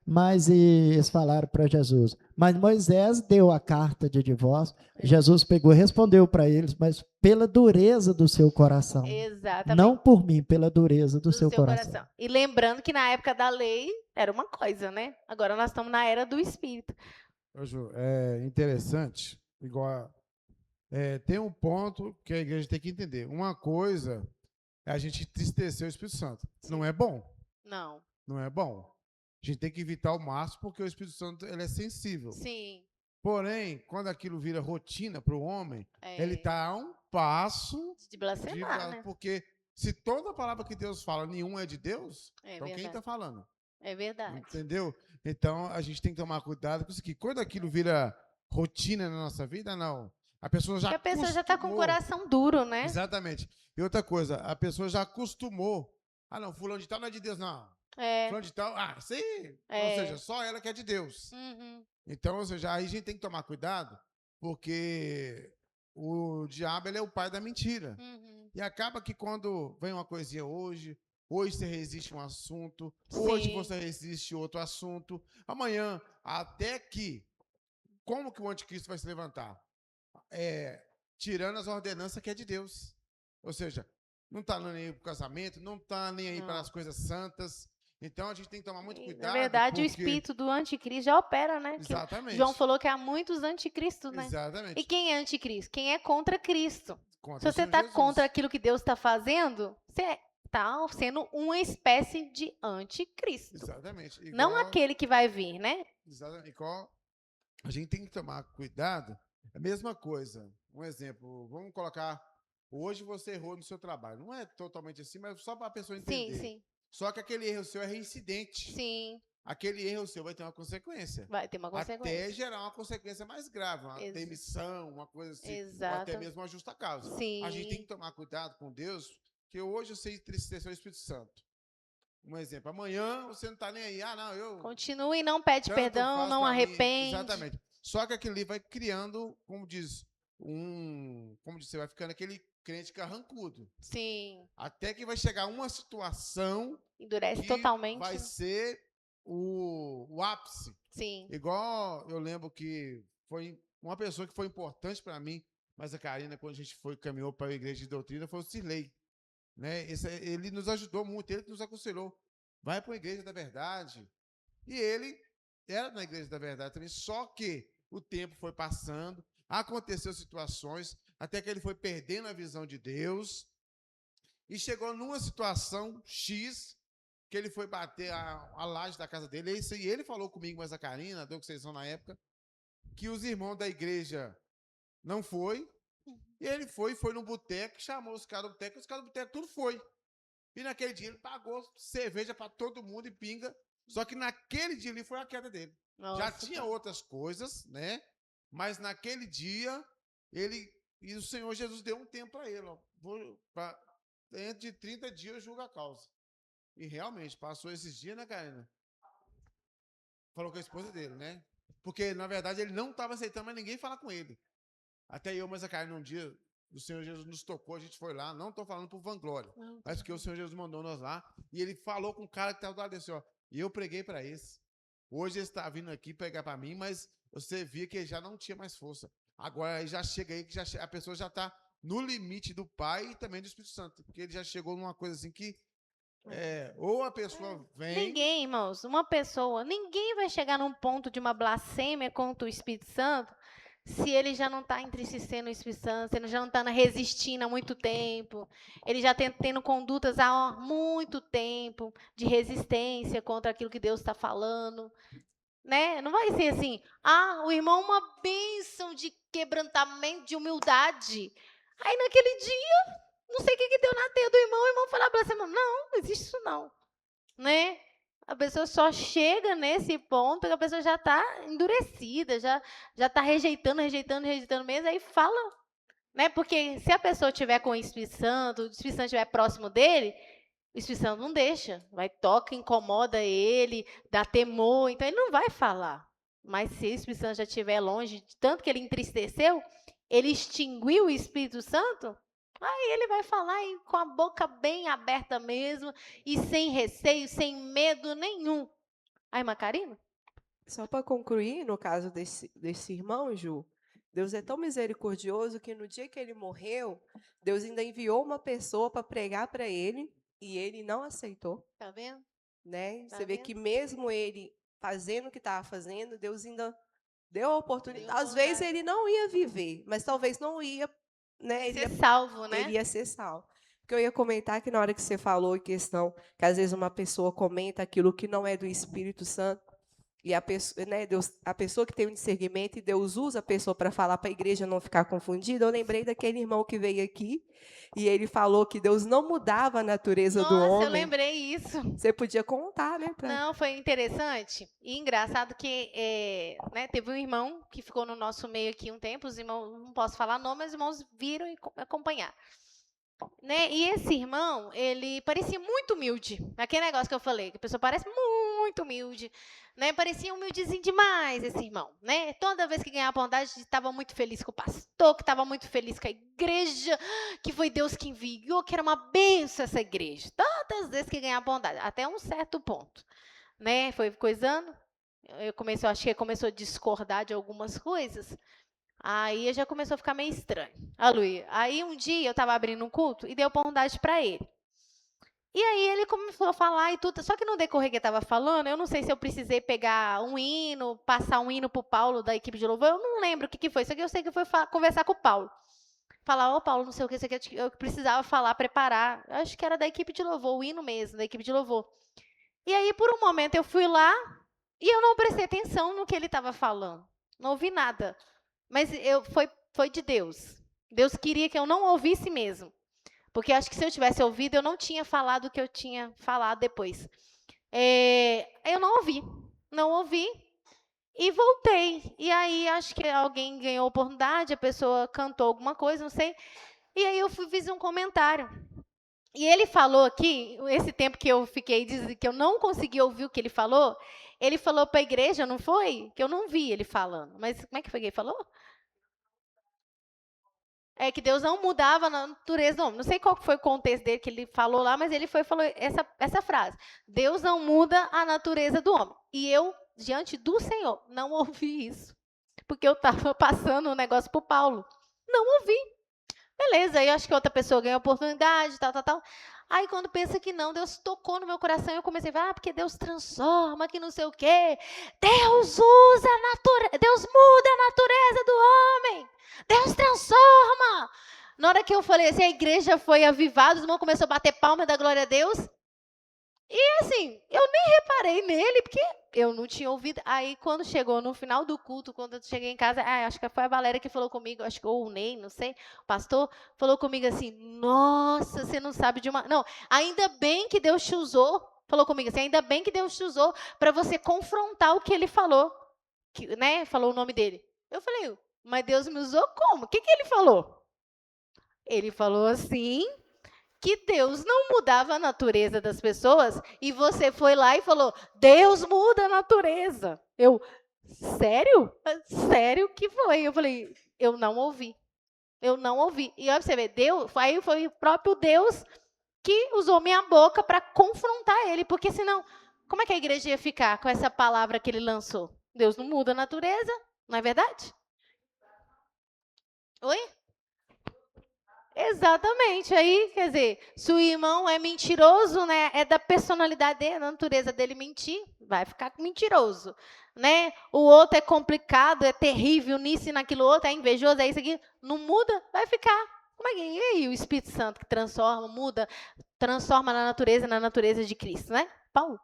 [SPEAKER 6] mas eles falaram para Jesus. Mas Moisés deu a carta de divórcio, Jesus pegou e respondeu para eles, mas pela dureza do seu coração.
[SPEAKER 1] Exatamente.
[SPEAKER 6] Não por mim, pela dureza do seu coração.
[SPEAKER 1] E lembrando que na época da lei era uma coisa, né? Agora nós estamos na era do Espírito.
[SPEAKER 3] Ju, é interessante, tem um ponto que a igreja tem que entender. Uma coisa é a gente entristecer o Espírito Santo. Sim. Não é bom. Não é bom. A gente tem que evitar ao máximo, porque o Espírito Santo ele é sensível.
[SPEAKER 1] Sim.
[SPEAKER 3] Porém, quando aquilo vira rotina para o homem, ele está a um passo
[SPEAKER 1] de blasfemar, né?
[SPEAKER 3] Porque se toda palavra que Deus fala, nenhuma é de Deus, então
[SPEAKER 1] verdade.
[SPEAKER 3] quem está falando?
[SPEAKER 1] É verdade.
[SPEAKER 3] Entendeu? Então, a gente tem que tomar cuidado com isso aqui. Quando aquilo vira rotina na nossa vida, não. A pessoa já
[SPEAKER 1] está com o coração duro, né?
[SPEAKER 3] Exatamente. E outra coisa, a pessoa já acostumou. Não, fulano de tal não é de Deus, não.
[SPEAKER 1] É.
[SPEAKER 3] Fulano de tal, sim.
[SPEAKER 1] É.
[SPEAKER 3] Ou seja, só ela que é de Deus.
[SPEAKER 1] Uhum.
[SPEAKER 3] Então, ou seja, aí a gente tem que tomar cuidado, porque o diabo ele é o pai da mentira.
[SPEAKER 1] Uhum.
[SPEAKER 3] E acaba que quando vem uma coisinha hoje você resiste um assunto, hoje
[SPEAKER 1] Sim.
[SPEAKER 3] você resiste outro assunto, amanhã, até que, como que o anticristo vai se levantar? Tirando as ordenanças que é de Deus. Ou seja, não está nem aí para o casamento, não está nem aí para
[SPEAKER 1] Não.
[SPEAKER 3] as coisas santas. Então a gente tem que tomar muito
[SPEAKER 1] E,
[SPEAKER 3] cuidado.
[SPEAKER 1] na verdade, o
[SPEAKER 3] porque...
[SPEAKER 1] espírito do anticristo já opera, né? Que
[SPEAKER 3] Exatamente.
[SPEAKER 1] João falou que há muitos anticristos, né?
[SPEAKER 3] Exatamente.
[SPEAKER 1] E quem é anticristo? Quem é contra Cristo.
[SPEAKER 3] Contra
[SPEAKER 1] Se
[SPEAKER 3] o
[SPEAKER 1] você
[SPEAKER 3] Senhor
[SPEAKER 1] está
[SPEAKER 3] Jesus.
[SPEAKER 1] contra aquilo que Deus está fazendo, você está sendo uma espécie de anticristo.
[SPEAKER 3] Exatamente.
[SPEAKER 1] Não aquele que vai vir, né?
[SPEAKER 3] Exatamente. Igual a gente tem que tomar cuidado. É a mesma coisa. Um exemplo, vamos colocar. Hoje você errou no seu trabalho. Não é totalmente assim, mas só para a pessoa entender.
[SPEAKER 1] Sim, sim.
[SPEAKER 3] Só que aquele erro seu é reincidente.
[SPEAKER 1] Sim.
[SPEAKER 3] Aquele erro seu vai ter uma consequência.
[SPEAKER 1] Vai ter uma consequência.
[SPEAKER 3] Até gerar uma consequência mais grave, uma demissão, uma coisa assim.
[SPEAKER 1] Exato.
[SPEAKER 3] Ou até mesmo uma justa causa.
[SPEAKER 1] Sim.
[SPEAKER 3] A gente tem que tomar cuidado com Deus, que hoje você entristeceu o Espírito Santo. Um exemplo, amanhã você não está nem aí. Não, eu...
[SPEAKER 1] Continue e não pede
[SPEAKER 3] tanto
[SPEAKER 1] perdão,
[SPEAKER 3] faz
[SPEAKER 1] não
[SPEAKER 3] pra mim.
[SPEAKER 1] arrepende.
[SPEAKER 3] Exatamente. Só que aquilo ali vai criando, como diz, você vai ficando aquele crente carrancudo.
[SPEAKER 1] Sim.
[SPEAKER 3] Até que vai chegar uma situação
[SPEAKER 1] Endurece
[SPEAKER 3] que
[SPEAKER 1] totalmente.
[SPEAKER 3] vai ser o ápice.
[SPEAKER 1] Sim.
[SPEAKER 3] Igual eu lembro que foi uma pessoa que foi importante para mim, mas a Karina, quando a gente caminhou para a igreja de doutrina, foi o Cirlei. Né? Ele nos ajudou muito, ele nos aconselhou. Vai para a igreja da verdade. E ele era na igreja da verdade também, só que o tempo foi passando, aconteceu situações, até que ele foi perdendo a visão de Deus e chegou numa situação X que ele foi bater a laje da casa dele. E ele falou comigo, mas a Karina, deu que vocês são na época, que os irmãos da igreja não foi. E ele foi no boteco, chamou os caras do boteco, e os caras do boteco tudo foi. E naquele dia ele pagou cerveja para todo mundo e pinga. Só que naquele dia ali foi a queda dele.
[SPEAKER 1] Nossa,
[SPEAKER 3] já tinha outras coisas, né? Mas naquele dia, e o Senhor Jesus deu um tempo para ele. Ó, dentro de 30 dias eu julgo a causa. E realmente, passou esses dias, né, Karina? Falou com a esposa dele, né? Porque, na verdade, ele não estava aceitando mais ninguém falar com ele. Até eu, mas a Karina, um dia, o Senhor Jesus nos tocou, a gente foi lá, não estou falando por vanglória, mas porque o Senhor Jesus mandou nós lá, e ele falou com o cara que estava do lado desse, ó, e eu preguei para esse. Hoje ele está vindo aqui pregar para mim, mas você via que ele já não tinha mais força. Agora ele já chega aí, que a pessoa já está no limite do Pai e também do Espírito Santo, porque ele já chegou numa coisa assim que ou a pessoa vem...
[SPEAKER 1] Ninguém, irmãos, ninguém vai chegar num ponto de uma blasfêmia contra o Espírito Santo se ele já não está entristecendo o Espírito Santo, se ele já não está resistindo há muito tempo, ele já tendo condutas há muito tempo de resistência contra aquilo que Deus está falando, né? Não vai ser assim, o irmão uma bênção de quebrantamento, de humildade. Aí naquele dia, não sei o que deu na teia do irmão, o irmão falou para você, não existe isso não, né? A pessoa só chega nesse ponto que a pessoa já está endurecida, já está rejeitando mesmo, aí fala, né? Porque se a pessoa estiver com o Espírito Santo estiver próximo dele, o Espírito Santo não deixa, toca, incomoda ele, dá temor, então ele não vai falar. Mas se o Espírito Santo já estiver longe, tanto que ele entristeceu, ele extinguiu o Espírito Santo, aí ele vai falar com a boca bem aberta mesmo, e sem receio, sem medo nenhum. Aí, Macarina?
[SPEAKER 5] Só para concluir, no caso desse irmão, Ju, Deus é tão misericordioso que no dia que ele morreu, Deus ainda enviou uma pessoa para pregar para ele, e ele não aceitou.
[SPEAKER 1] Tá vendo?
[SPEAKER 5] Né?
[SPEAKER 1] Tá
[SPEAKER 5] Você vê
[SPEAKER 1] vendo?
[SPEAKER 5] que mesmo ele fazendo o que estava fazendo, Deus ainda deu a oportunidade. Às vezes ele não ia viver, mas talvez não ia, né?
[SPEAKER 1] Ser salvo, né?
[SPEAKER 5] Ele ia ser salvo. Porque eu ia comentar que na hora que você falou em questão, que às vezes uma pessoa comenta aquilo que não é do Espírito Santo, e a pessoa, né, a pessoa que tem um discernimento, e Deus usa a pessoa para falar para a igreja não ficar confundida, eu lembrei daquele irmão que veio aqui, e ele falou que Deus não mudava a natureza do homem.
[SPEAKER 1] Nossa, eu lembrei isso.
[SPEAKER 5] Você podia contar, né?
[SPEAKER 1] Não, foi interessante e engraçado que né, teve um irmão que ficou no nosso meio aqui um tempo, os irmãos, não posso falar nome, mas os irmãos viram e acompanharam. Né? E esse irmão, ele parecia muito humilde. Aquele negócio que eu falei, que a pessoa parece muito humilde, né? Parecia humildezinho demais esse irmão, né? Toda vez que ganhava bondade, estava muito feliz com o pastor, que estava muito feliz com a igreja, que foi Deus que enviou, que era uma bênção essa igreja. Todas as vezes que ganhava bondade, até um certo ponto, né? Foi coisando. Acho que ele começou a discordar de algumas coisas. Aí já começou a ficar meio estranho. Aí um dia eu estava abrindo um culto e dei oportunidade para ele. E aí ele começou a falar e tudo. Só que no decorrer que ele estava falando, eu não sei se eu precisei pegar um hino, passar um hino para o Paulo da equipe de louvor. Eu não lembro o que foi. Só que eu sei que foi conversar com o Paulo. Falar, ô Paulo, não sei o que, isso aqui, eu precisava falar, preparar. Eu acho que era da equipe de louvor, o hino mesmo, da equipe de louvor. E aí, por um momento, eu fui lá e eu não prestei atenção no que ele estava falando. Não ouvi nada. Mas foi de Deus. Deus queria que eu não ouvisse mesmo. Porque acho que se eu tivesse ouvido, eu não tinha falado o que eu tinha falado depois. Eu não ouvi. Não ouvi. E voltei. E aí, acho que alguém ganhou a oportunidade, a pessoa cantou alguma coisa, não sei. E aí eu fiz um comentário. E ele falou aqui, esse tempo que eu fiquei dizendo que eu não consegui ouvir o que ele falou para a igreja, não foi? Que eu não vi ele falando. Mas como é que foi que ele falou? É que Deus não mudava a natureza do homem. Não sei qual foi o contexto dele que ele falou lá, mas ele falou essa frase. Deus não muda a natureza do homem. E eu, diante do Senhor, não ouvi isso. Porque eu estava passando um negócio para o Paulo. Não ouvi. Beleza, aí acho que outra pessoa ganhou oportunidade, tal. Aí quando pensa que não, Deus tocou no meu coração e eu comecei a falar, porque Deus transforma, que não sei o quê. Deus usa a natureza, Deus muda a natureza do homem. Deus transforma. Na hora que eu falei assim, a igreja foi avivada, os irmãos começaram a bater palma da glória a Deus. E assim, eu nem reparei nele, porque eu não tinha ouvido. Aí, quando chegou no final do culto, quando eu cheguei em casa, acho que foi a Valéria que falou comigo, acho que ou o Ney, não sei, o pastor, falou comigo assim, nossa, você não sabe de uma... Não, ainda bem que Deus te usou, falou comigo assim, ainda bem que Deus te usou para você confrontar o que ele falou, né? Falou o nome dele. Eu falei, mas Deus me usou como? O que ele falou? Ele falou assim... que Deus não mudava a natureza das pessoas e você foi lá e falou, Deus muda a natureza. Eu, sério? Sério que foi? Eu falei, eu não ouvi. Eu não ouvi. E olha pra você ver, Deus, aí foi o próprio Deus que usou minha boca para confrontar ele, porque senão, como é que a igreja ia ficar com essa palavra que ele lançou? Deus não muda a natureza, não é verdade? Oi? Exatamente. Aí, quer dizer, se o irmão é mentiroso, né, é da personalidade dele, da natureza dele mentir, vai ficar mentiroso, né? O outro é complicado, é terrível nisso e naquilo outro, é invejoso, é isso aqui, não muda, vai ficar. Como é que e aí o Espírito Santo que transforma, muda, transforma na natureza de Cristo, né? Paulo.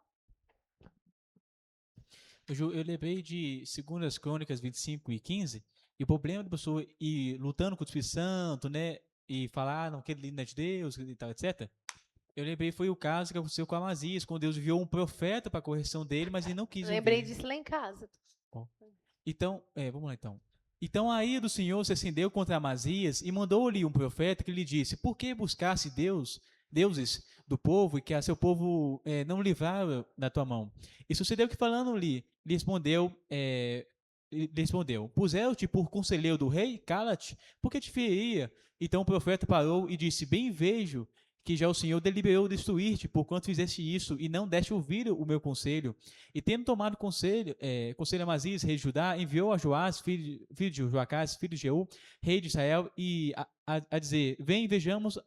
[SPEAKER 7] Eu lembrei de 2 Crônicas 25:15, e o problema da pessoa ir lutando com o Espírito Santo, né? E falar, não, que ele não é de Deus, e tal, etc. Eu lembrei, foi o caso que aconteceu com Amazias, quando Deus enviou um profeta para a correção dele, mas ele não quis ouvir.
[SPEAKER 1] Lembrei disso lá em casa.
[SPEAKER 7] Então, vamos lá então. Então a ira do Senhor se acendeu contra Amazias e mandou-lhe um profeta que lhe disse, por que buscasse deuses do povo e que a seu povo não livrava da tua mão? E sucedeu que falando-lhe, lhe respondeu, puseram-te por conselheiro do rei? Cala-te, porque te feriria. Então o profeta parou e disse, bem vejo que já o Senhor deliberou destruir-te, porquanto fizeste isso, e não deste ouvir o meu conselho. E tendo tomado conselho Amazias, rei de Judá, enviou a Joás, filho de Joacás, filho de Jeú, rei de Israel, e a dizer, vem, vejamos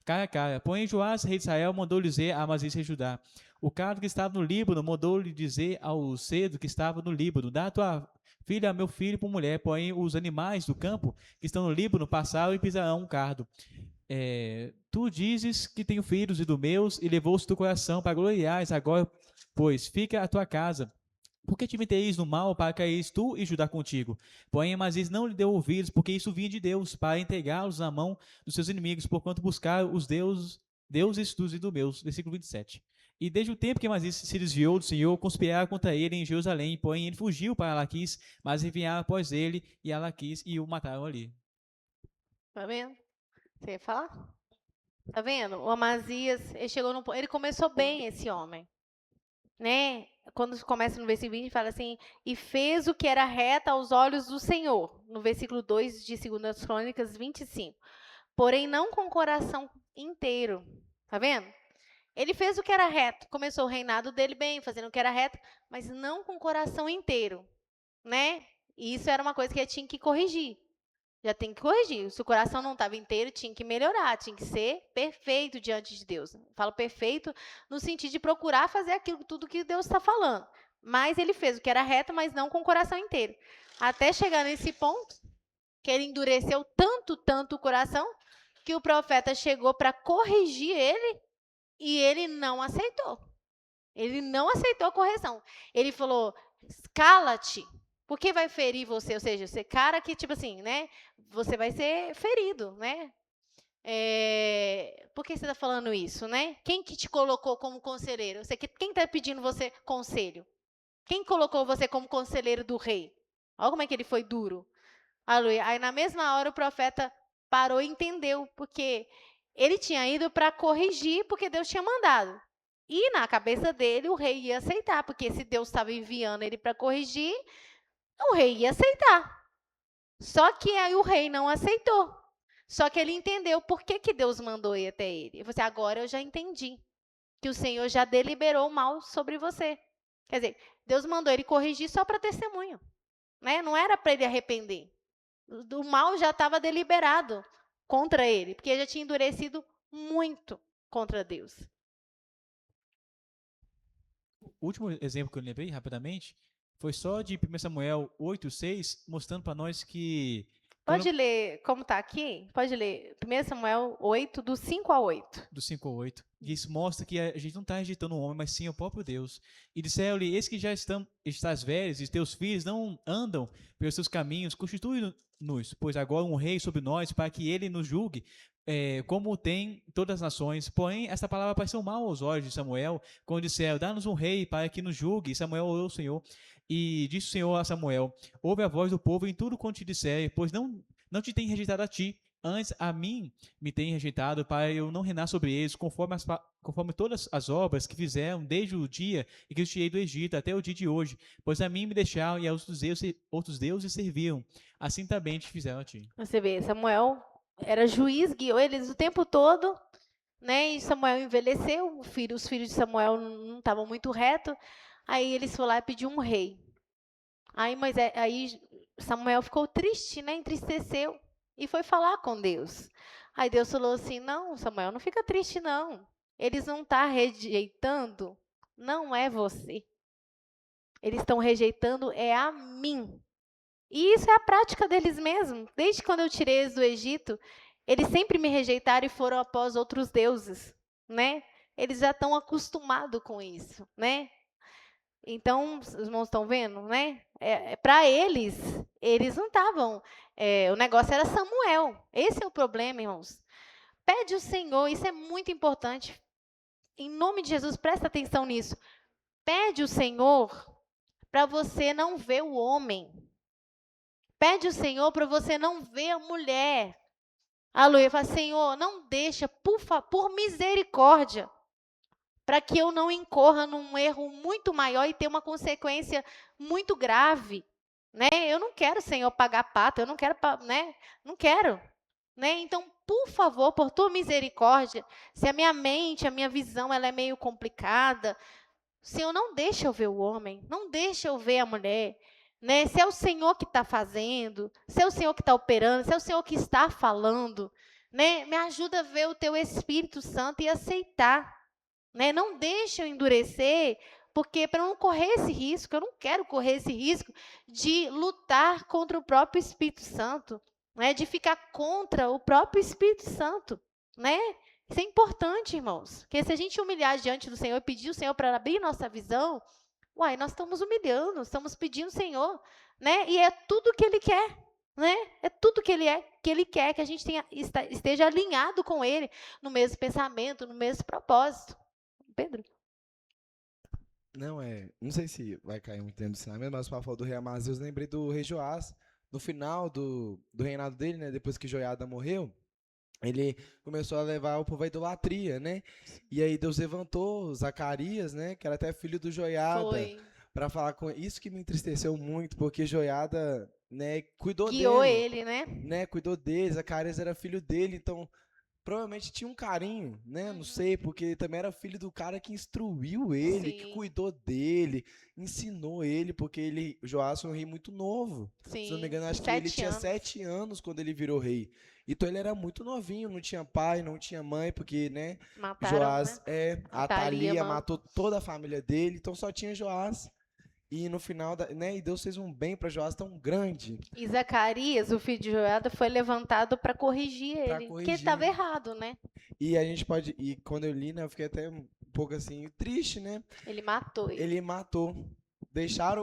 [SPEAKER 7] cara a cara. Porém, Joás, rei de Israel, mandou-lhe dizer a Amazias, rei de Judá, o cardo que estava no Líbano mandou-lhe dizer ao cedo que estava no Líbano, dá a tua filha a meu filho por mulher, porém os animais do campo que estão no Líbano passaram e pisarão um cardo. Tu dizes que tenho filhos e do meus, e levou-se do coração para gloriares, agora, pois, fica a tua casa. Por que te meteis no mal para caíres tu e Judá contigo? Porém, Amazias não lhe deu ouvidos, porque isso vinha de Deus, para entregá-los na mão dos seus inimigos, porquanto buscaram os deuses dos idumeus. Versículo 27. E desde o tempo que Amazias se desviou do Senhor, conspiraram contra ele em Jerusalém, porém ele fugiu para Laquis, mas enviaram após ele e a Laquis e o mataram ali.
[SPEAKER 1] Tá vendo? Você ia falar? Tá vendo? O Amazias, ele chegou no, ele começou bem, esse homem, né? Quando começa no versículo 20, fala assim, e fez o que era reto aos olhos do Senhor, no versículo 2 de 2 Crônicas 25. Porém, não com o coração inteiro. Tá vendo? Ele fez o que era reto, começou o reinado dele bem, fazendo o que era reto, mas não com o coração inteiro, né? E isso era uma coisa que ele tinha que corrigir. Já tem que corrigir. Se o coração não estava inteiro, tinha que melhorar, tinha que ser perfeito diante de Deus. Falo perfeito no sentido de procurar fazer aquilo, tudo que Deus está falando. Mas ele fez o que era reto, mas não com o coração inteiro. Até chegar nesse ponto, que ele endureceu tanto o coração, que o profeta chegou para corrigir ele e ele não aceitou. Ele não aceitou a correção. Ele falou, cala-te, porque vai ferir você. Ou seja, você cara que, tipo assim, né? Você vai ser ferido, né? Por que você está falando isso, né? Quem que te colocou como conselheiro? Quem está pedindo você conselho? Quem colocou você como conselheiro do rei? Olha como é que ele foi duro. Aleluia. Aí, na mesma hora, o profeta parou e entendeu, porque ele tinha ido para corrigir, porque Deus tinha mandado. E, na cabeça dele, o rei ia aceitar, porque se Deus estava enviando ele para corrigir, o rei ia aceitar. Só que aí o rei não aceitou. Só que ele entendeu por que, que Deus mandou ir até ele. E você, agora eu já entendi que o Senhor já deliberou o mal sobre você. Quer dizer, Deus mandou ele corrigir só para testemunho, né? Não era para ele arrepender. O mal já estava deliberado contra ele, porque ele já tinha endurecido muito contra Deus.
[SPEAKER 7] O último exemplo que eu lembrei, rapidamente, foi só de 1 Samuel 8:6, mostrando para nós que...
[SPEAKER 1] Pode ler, como está aqui? Pode ler 1 Samuel 8, do 5 a 8.
[SPEAKER 7] Do 5 ao 8. E isso mostra que a gente não está rejeitando o homem, mas sim o próprio Deus. E disseram-lhe, eis que já estás velhos, e teus filhos não andam pelos seus caminhos, constitui-nos, pois agora um rei sobre nós, para que ele nos julgue, como tem todas as nações. Porém, esta palavra pareceu mal aos olhos de Samuel, quando disseram, dá-nos um rei para que nos julgue. E Samuel orou ao Senhor, e disse o Senhor a Samuel, ouve a voz do povo em tudo quanto te disser, pois não te tem rejeitado a ti, antes a mim me tem rejeitado, para eu não reinar sobre eles, conforme todas as obras que fizeram desde o dia em que os tirei do Egito até o dia de hoje, pois a mim me deixaram e a outros deuses serviram. Assim também te fizeram a ti.
[SPEAKER 1] Você vê, Samuel era juiz, guiou eles o tempo todo, né? E Samuel envelheceu, os filhos de Samuel não estavam muito retos. Aí eles foram lá e pediu um rei. Aí Samuel ficou triste, né? Entristeceu e foi falar com Deus. Aí Deus falou assim: não, Samuel, não fica triste, não. Eles não estão rejeitando, não é você. Eles estão rejeitando é a mim. E isso é a prática deles mesmo. Desde quando eu tirei eles do Egito, eles sempre me rejeitaram e foram após outros deuses, né? Eles já estão acostumados com isso, né? Então, os irmãos estão vendo, né? Para eles não estavam. O negócio era Samuel. Esse é o problema, irmãos. Pede o Senhor, isso é muito importante. Em nome de Jesus, presta atenção nisso. Pede o Senhor para você não ver o homem. Pede o Senhor para você não ver a mulher. Aleluia. Fala, Senhor, não deixa, por misericórdia, para que eu não incorra num erro muito maior e ter uma consequência muito grave, né? Eu não quero, Senhor, pagar pato, eu não quero, né? Não quero, né? Então, por favor, por tua misericórdia, se a minha mente, a minha visão, ela é meio complicada, Senhor, não deixa eu ver o homem, não deixa eu ver a mulher, né? Se é o Senhor que está fazendo, se é o Senhor que está operando, se é o Senhor que está falando, né? Me ajuda a ver o teu Espírito Santo e aceitar. Né? Não deixa eu endurecer, porque para não correr esse risco, eu não quero correr esse risco de lutar contra o próprio Espírito Santo, né? De ficar contra o próprio Espírito Santo, né? Isso é importante, irmãos, porque se a gente humilhar diante do Senhor e pedir o Senhor para abrir nossa visão, nós estamos humilhando, estamos pedindo o Senhor, né? E é tudo que Ele quer. Né? É tudo que Ele quer, que a gente esteja alinhado com Ele, no mesmo pensamento, no mesmo propósito. Pedro?
[SPEAKER 2] Não sei se vai cair muito dentro do ensinamento, mas para falar do rei Amazias, eu lembrei do rei Joás, no final do reinado dele, né, depois que Joiada morreu, ele começou a levar o povo à idolatria, né? E aí Deus levantou Zacarias, né? Que era até filho do Joiada,
[SPEAKER 1] Foi.
[SPEAKER 2] para falar com isso que me entristeceu muito, porque Joiada, né, cuidou
[SPEAKER 1] Guiou
[SPEAKER 2] dele,
[SPEAKER 1] ele, né?
[SPEAKER 2] né? Cuidou dele, Zacarias era filho dele, então provavelmente tinha um carinho, né? Não sei, porque também era filho do cara que instruiu ele, que
[SPEAKER 1] Sim.
[SPEAKER 2] cuidou dele, ensinou ele, porque ele, Joás foi um rei muito novo. Se não me
[SPEAKER 1] Sim.
[SPEAKER 2] engano, acho que ele
[SPEAKER 1] 7
[SPEAKER 2] tinha
[SPEAKER 1] anos.
[SPEAKER 2] 7 anos quando ele virou rei. Então ele era muito novinho, não tinha pai, não tinha mãe, porque, né?
[SPEAKER 1] Mataram,
[SPEAKER 2] Joás,
[SPEAKER 1] né?
[SPEAKER 2] a
[SPEAKER 1] Atalia,
[SPEAKER 2] Thalia
[SPEAKER 1] mano.
[SPEAKER 2] matou toda a família dele, então só tinha Joás. E no final, né? E Deus fez um bem para Joás tão grande.
[SPEAKER 1] E Zacarias, o filho de Joiada, foi levantado para corrigir
[SPEAKER 2] Pra
[SPEAKER 1] ele. Porque ele
[SPEAKER 2] corrigir.
[SPEAKER 1] estava errado, né?
[SPEAKER 2] E a gente pode. E quando eu li, né, eu fiquei até um pouco assim, triste, né?
[SPEAKER 1] Ele matou ele.
[SPEAKER 2] Ele matou.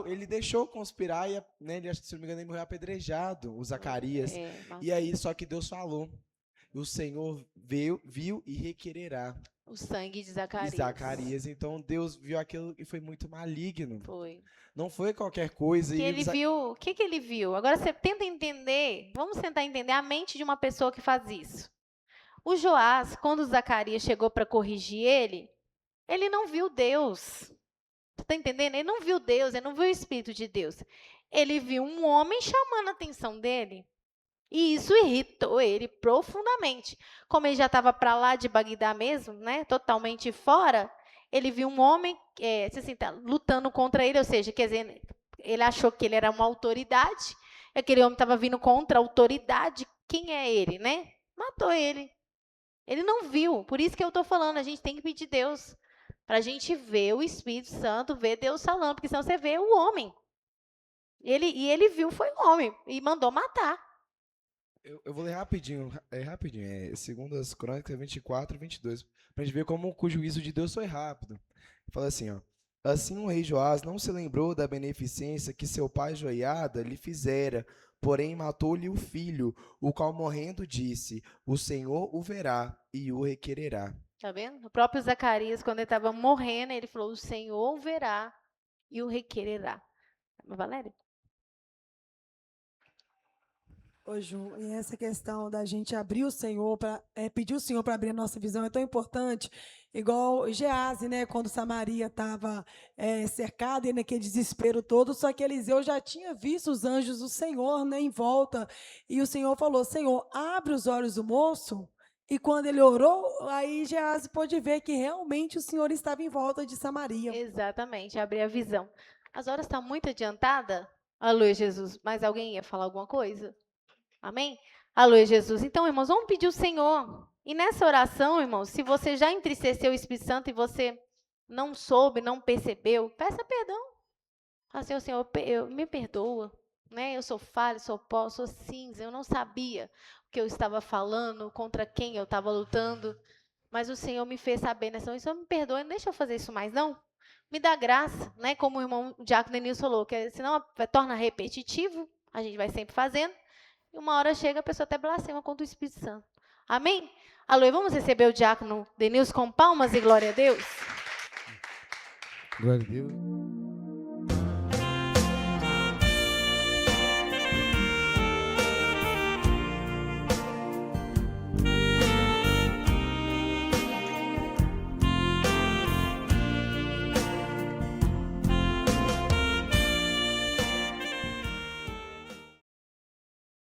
[SPEAKER 2] Ele deixou conspirar e, né, ele, acho que, se não me engano, ele morreu apedrejado, o Zacarias.
[SPEAKER 1] Matou.
[SPEAKER 2] E aí, só que Deus falou. O Senhor viu e requererá.
[SPEAKER 1] O sangue de
[SPEAKER 2] E
[SPEAKER 1] Zacarias.
[SPEAKER 2] Zacarias. Então Deus viu aquilo e foi muito maligno.
[SPEAKER 1] Foi.
[SPEAKER 2] Não foi qualquer coisa.
[SPEAKER 1] Que
[SPEAKER 2] E
[SPEAKER 1] ele viu, o que ele viu? Agora você tenta entender, vamos tentar entender a mente de uma pessoa que faz isso. O Joás, quando Zacarias chegou para corrigir ele não viu Deus. Você está entendendo? Ele não viu Deus, ele não viu o Espírito de Deus. Ele viu um homem chamando a atenção dele. E isso irritou ele profundamente. Como ele já estava para lá de Bagdá mesmo, né, totalmente fora, ele viu um homem assim, tá lutando contra ele, ou seja, quer dizer, ele achou que ele era uma autoridade, aquele homem estava vindo contra a autoridade. Quem é ele, né? Matou ele. Ele não viu. Por isso que eu estou falando, a gente tem que pedir Deus. Para a gente ver o Espírito Santo, ver Deus falando, porque senão você vê o homem. Ele viu, foi o homem, e mandou matar.
[SPEAKER 2] Eu vou ler rapidinho, segundo as Crônicas 24 e 22, pra gente ver como o juízo de Deus foi rápido. Fala assim, ó. Assim o rei Joás não se lembrou da beneficência que seu pai Joiada lhe fizera, porém matou-lhe o filho, o qual morrendo disse, o Senhor o verá e o requererá.
[SPEAKER 1] Tá vendo? O próprio Zacarias, quando ele estava morrendo, ele falou, o Senhor o verá e o requererá. Valéria?
[SPEAKER 4] Ô, Ju, e essa questão da gente abrir o Senhor, pedir o Senhor para abrir a nossa visão é tão importante. Igual Gease, né? Quando Samaria estava cercada e naquele desespero todo, só que Eliseu já tinha visto os anjos do Senhor, né, em volta. E o Senhor falou, Senhor, abre os olhos do moço. E quando ele orou, aí Gease pôde ver que realmente o Senhor estava em volta de Samaria.
[SPEAKER 1] Exatamente, abrir a visão. As horas estão muito adiantadas. Aleluia, Jesus. Mas alguém ia falar alguma coisa? Amém? Aleluia, Jesus. Então, irmãos, vamos pedir o Senhor. E nessa oração, irmãos, se você já entristeceu o Espírito Santo e você não soube, não percebeu, peça perdão. Assim, Senhor, me perdoa. Né? Eu sou falha, sou pó, sou cinza. Eu não sabia o que eu estava falando, contra quem eu estava lutando. Mas o Senhor me fez saber nessa noite. Senhor, me perdoa, não deixa eu fazer isso mais, não. Me dá graça, né? Como o irmão Diácono Denilson falou, que senão torna repetitivo, a gente vai sempre fazendo. E uma hora chega, a pessoa até blasfema contra o Espírito Santo. Amém? Alô, vamos receber o Diácono Denilson com palmas e glória a Deus?
[SPEAKER 3] Glória a Deus.